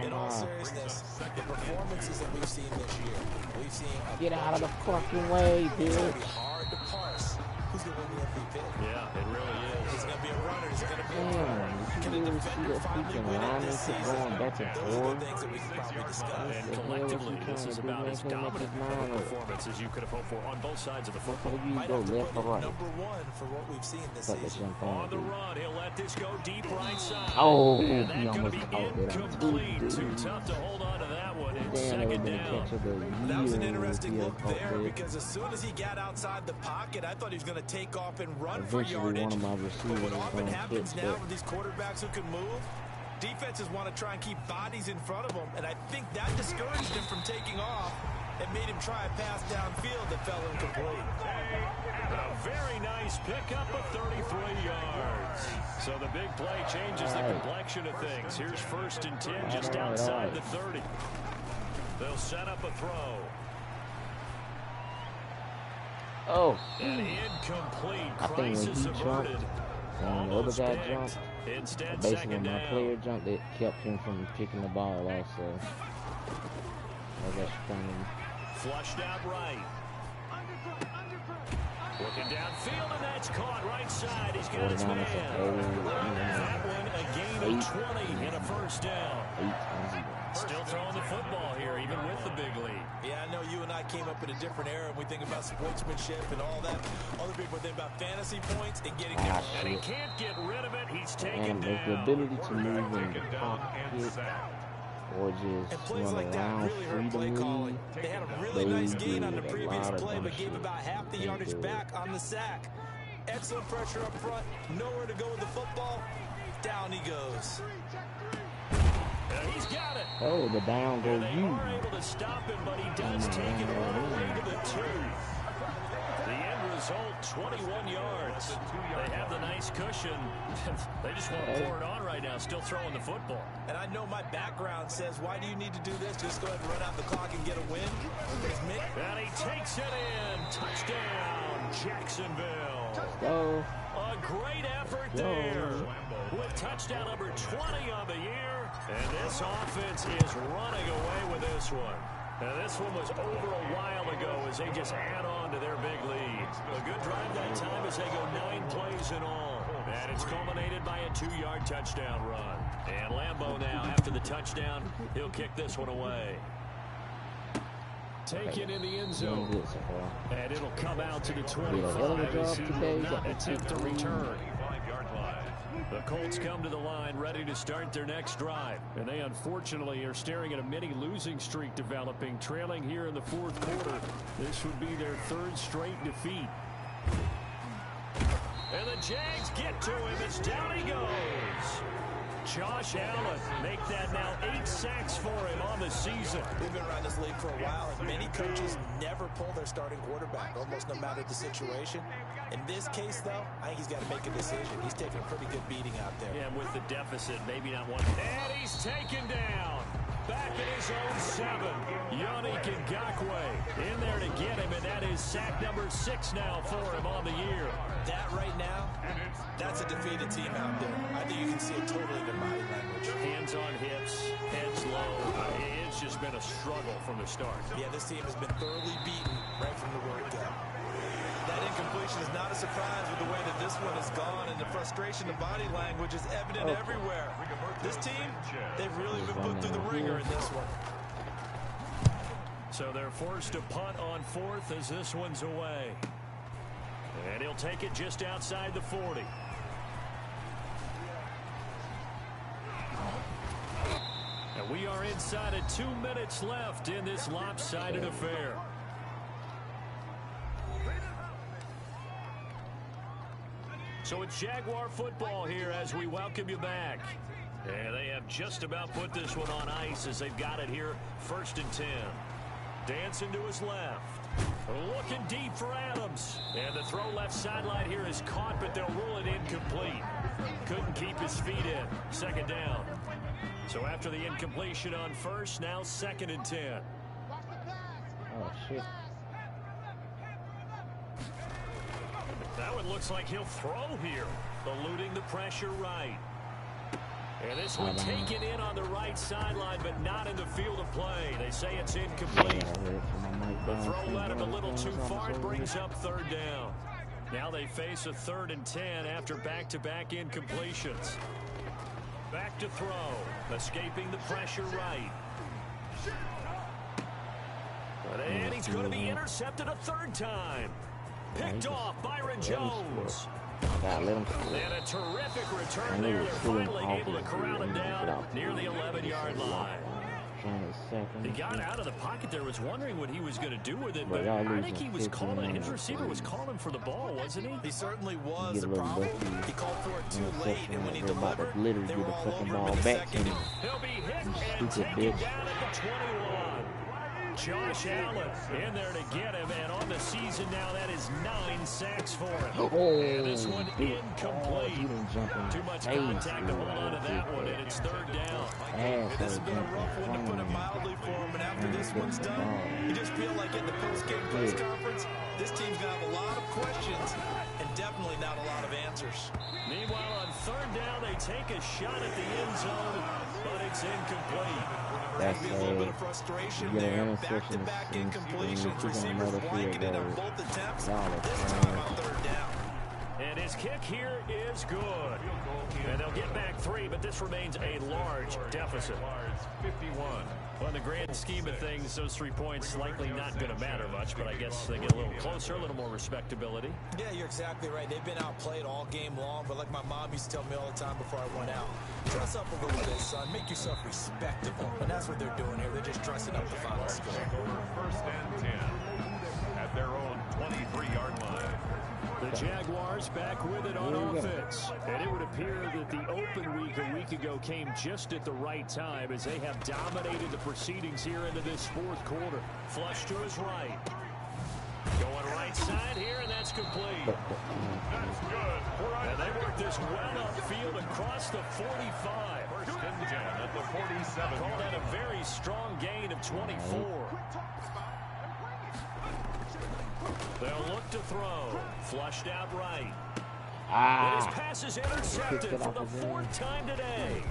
in all seriousness, the performances that we've seen this year, we've seen get out of the fucking way, dude. It's going to be hard to parse who's going to win the MVP. Yeah, it really is. Is it going to be a runner? Is it going to be a thrower? Can a defender finally win it this season? Those are the things that we can probably discuss. And collectively, this is about as dominant a performance as you could have hoped for on both sides of the football. Might have to put it number 1 for what we've seen this season. On the run, he'll let this go deep right side. Oh, and that's going to be incomplete. Too tough to hold on to that one. It's 2nd down. That was an interesting look there because as soon as he got outside the pocket, I thought he was going to take off and run for yardage. But what often happens now with these quarterbacks who can move, defenses want to try and keep bodies in front of them, and I think that discouraged him from taking off and made him try a pass downfield that fell incomplete. A very nice pickup of 33 yards. So the big play changes the complexion of things. Here's 1st and 10 just outside the 30. They'll set up a throw. Oh, an incomplete. I think when he jumped and the other guy jumped, instead, basically when my player jumped, it kept him from picking the ball also. I guess flushed out right. Looking downfield, and that's caught right side. He's got his man. That one, a gain of 20 and a first down. Still throwing the football here, even with the big lead. Yeah, I know you and I came up in a different era, and we think about sportsmanship and all that. Other people think about fantasy points and getting down. And he can't get rid of it. He's taken down. The ability to move in the pocket or just plays like that really hurt play calling. They had a really nice gain on the previous play, but gave about half the yardage back on the sack. Excellent pressure up front. Nowhere to go with the football. Down he goes. He's got it. Oh, the down goes They are able to stop him, but he does take it all the way to the 2. The end result, 21 yards. They have the nice cushion. They just want to pour it on right now, still throwing the football. And I know my background says, why do you need to do this? Just go ahead and run out the clock and get a win. And he takes it in. Touchdown, Jacksonville. Go. A great effort there. With touchdown number 20 on the year. And this offense is running away with this one. Now, this one was over a while ago as they just add on to their big lead. A good drive that time as they go 9 plays in all. And it's culminated by a 2-yard touchdown run. And Lambeau now, after the touchdown, he'll kick this one away. Taken in the end zone. And it'll come out to the 25 as he will not attempt to return. The Colts come to the line ready to start their next drive. And they unfortunately are staring at a mini losing streak developing, trailing here in the fourth quarter. This would be their 3rd straight defeat. And the Jags get to him as down he goes. Josh Allen make that now 8 sacks for him on the season. We've been around this league for a while, and many coaches never pull their starting quarterback, almost no matter the situation. In this case, though, I think he's got to make a decision. He's taking a pretty good beating out there. Yeah, with the deficit, maybe not one. And he's taken down. Back in his own 7. Yannick Ngakoue in there to get him, and that is sack number 6 now for him on the year. That right now, that's a defeated team out there. I think you can see it totally in their body language. Hands on hips, heads low. It's just been a struggle from the start. Yeah, this team has been thoroughly beaten right from the word go. That incompletion is not a surprise with the way that this one has gone, and the frustration, the body language is evident everywhere. This team, they've really been put through the ringer in this one. So they're forced to punt on 4th as this one's away. And he'll take it just outside the 40. And we are inside of 2 minutes left in this lopsided affair. So it's Jaguar football here as we welcome you back. And they have just about put this one on ice as they've got it here 1st and 10. Dancing to his left. Looking deep for Adams. And the throw left sideline here is caught, but they'll rule it incomplete. Couldn't keep his feet in. 2nd down. So after the incompletion on 1st, now 2nd and 10. Oh, shit. That one looks like he'll throw here. Eluding the pressure right. And this one taken in on the right sideline, but not in the field of play. They say it's incomplete. The throw led him a little too far. It brings up 3rd down. Now they face a 3rd and 10 after back-to-back incompletions. Back to throw. Escaping the pressure right. And he's going to be intercepted a 3rd time. Picked off Byron Jones. And a terrific return there. They're finally able to corral him down near the 11-yard line. He got out of the pocket there, was wondering what he was going to do with it, but I think he was calling, his receiver was calling for the ball, wasn't he? He certainly was. The problem, he called for it too late, and when he delivered, they were all over him in the second. He'll be hit and taken down at the 21. Josh Allen in there to get him, and on the season now, that is 9 sacks for him. And this one incomplete. Too much contact to hold on to that one, and it's 3rd down. This has been a rough one, to put it mildly, for him, and after this one's done, you just feel like at the post-game press conference, this team's going to have a lot of questions and definitely not a lot of answers. Meanwhile, on 3rd down, they take a shot at the end zone, but it's incomplete. That's a little bit of frustration you get there. an interception Back-to-back and incompletions. Receivers another blanketed field on goal. both attempts. Y'all This are time on third down. And his kick here is good. And they'll get back 3, but this remains a large deficit. 51. Well, in the grand scheme of things, those 3 points likely not going to matter much, but I guess they get a little closer, a little more respectability. Yeah, you're exactly right. They've been outplayed all game long, but like my mom used to tell me all the time before I went out, dress up a little bit, son. Make yourself respectable. And that's what they're doing here. They're just dressing up the final score. First and 10 at their own 23-yard line. The Jaguars back with it on offense. And it would appear that the open week a week ago came just at the right time as they have dominated the proceedings here into this fourth quarter. Flush to his right. Going right side here, and that's complete. That's good. And they work this well upfield across the 45. First and 10 at the 47. Call that a very strong gain of 24. They'll look to throw. Flushed out right. And his pass is intercepted for the 4th time today.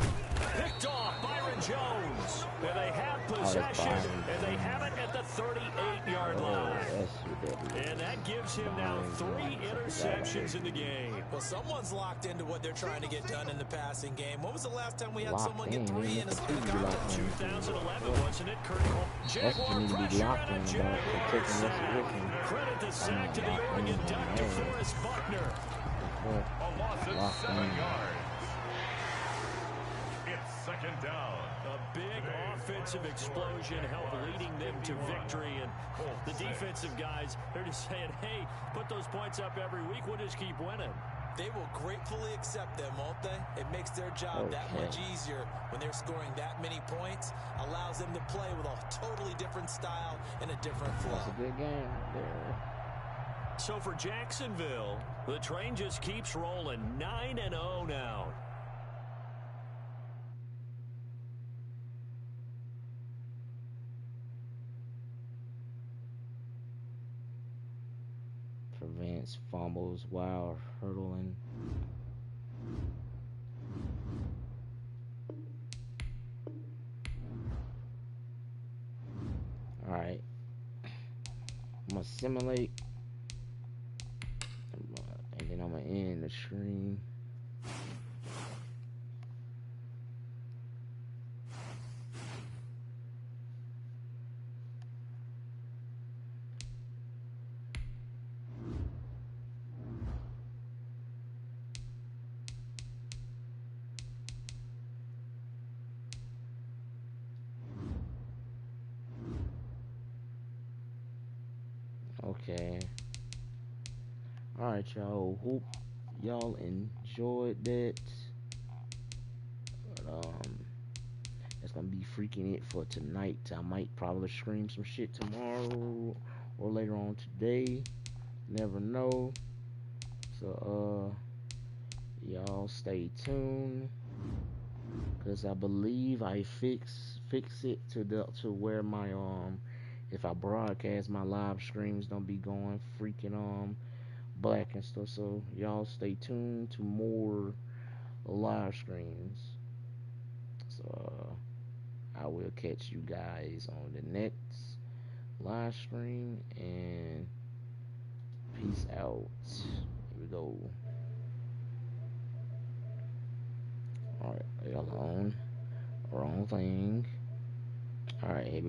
Picked off Byron Jones. And they have possession, and they have it at the 38-yard line. And that gives him now 3 interceptions in the game. Well, someone's locked into what they're trying to get done in the passing game. When was the last time we had someone get 3 in a span of college? 2011, wasn't it, Kurt Cole? Jaguar pressure out of Jaguar. Credit the sack to the Oregon Duck, DeForest Buckner. A loss of 7 yards. It's second down. A big offensive explosion helped leading them to victory. And the defensive guys, they're just saying, hey, put those points up every week. We'll just keep winning. They will gratefully accept them, won't they? It makes their job that much easier when they're scoring that many points. Allows them to play with a totally different style and a different flow. That's a good game there. So for Jacksonville, the train just keeps rolling. 9-0 now. Prevents fumbles while hurdling. Alright. I'm going to simulate. And then I'm going to end the stream. Okay. Alright, y'all. Hope y'all enjoyed that. But, that's gonna be freaking it for tonight. I might probably stream some shit tomorrow or later on today. Never know. So, y'all stay tuned. Cause I believe I fix it to where my if I broadcast my live streams don't be going freaking black and stuff. So y'all stay tuned to more live streams. So I will catch you guys on the next live stream, and peace out. Here we go. Alright, wrong thing. Alright, here we go.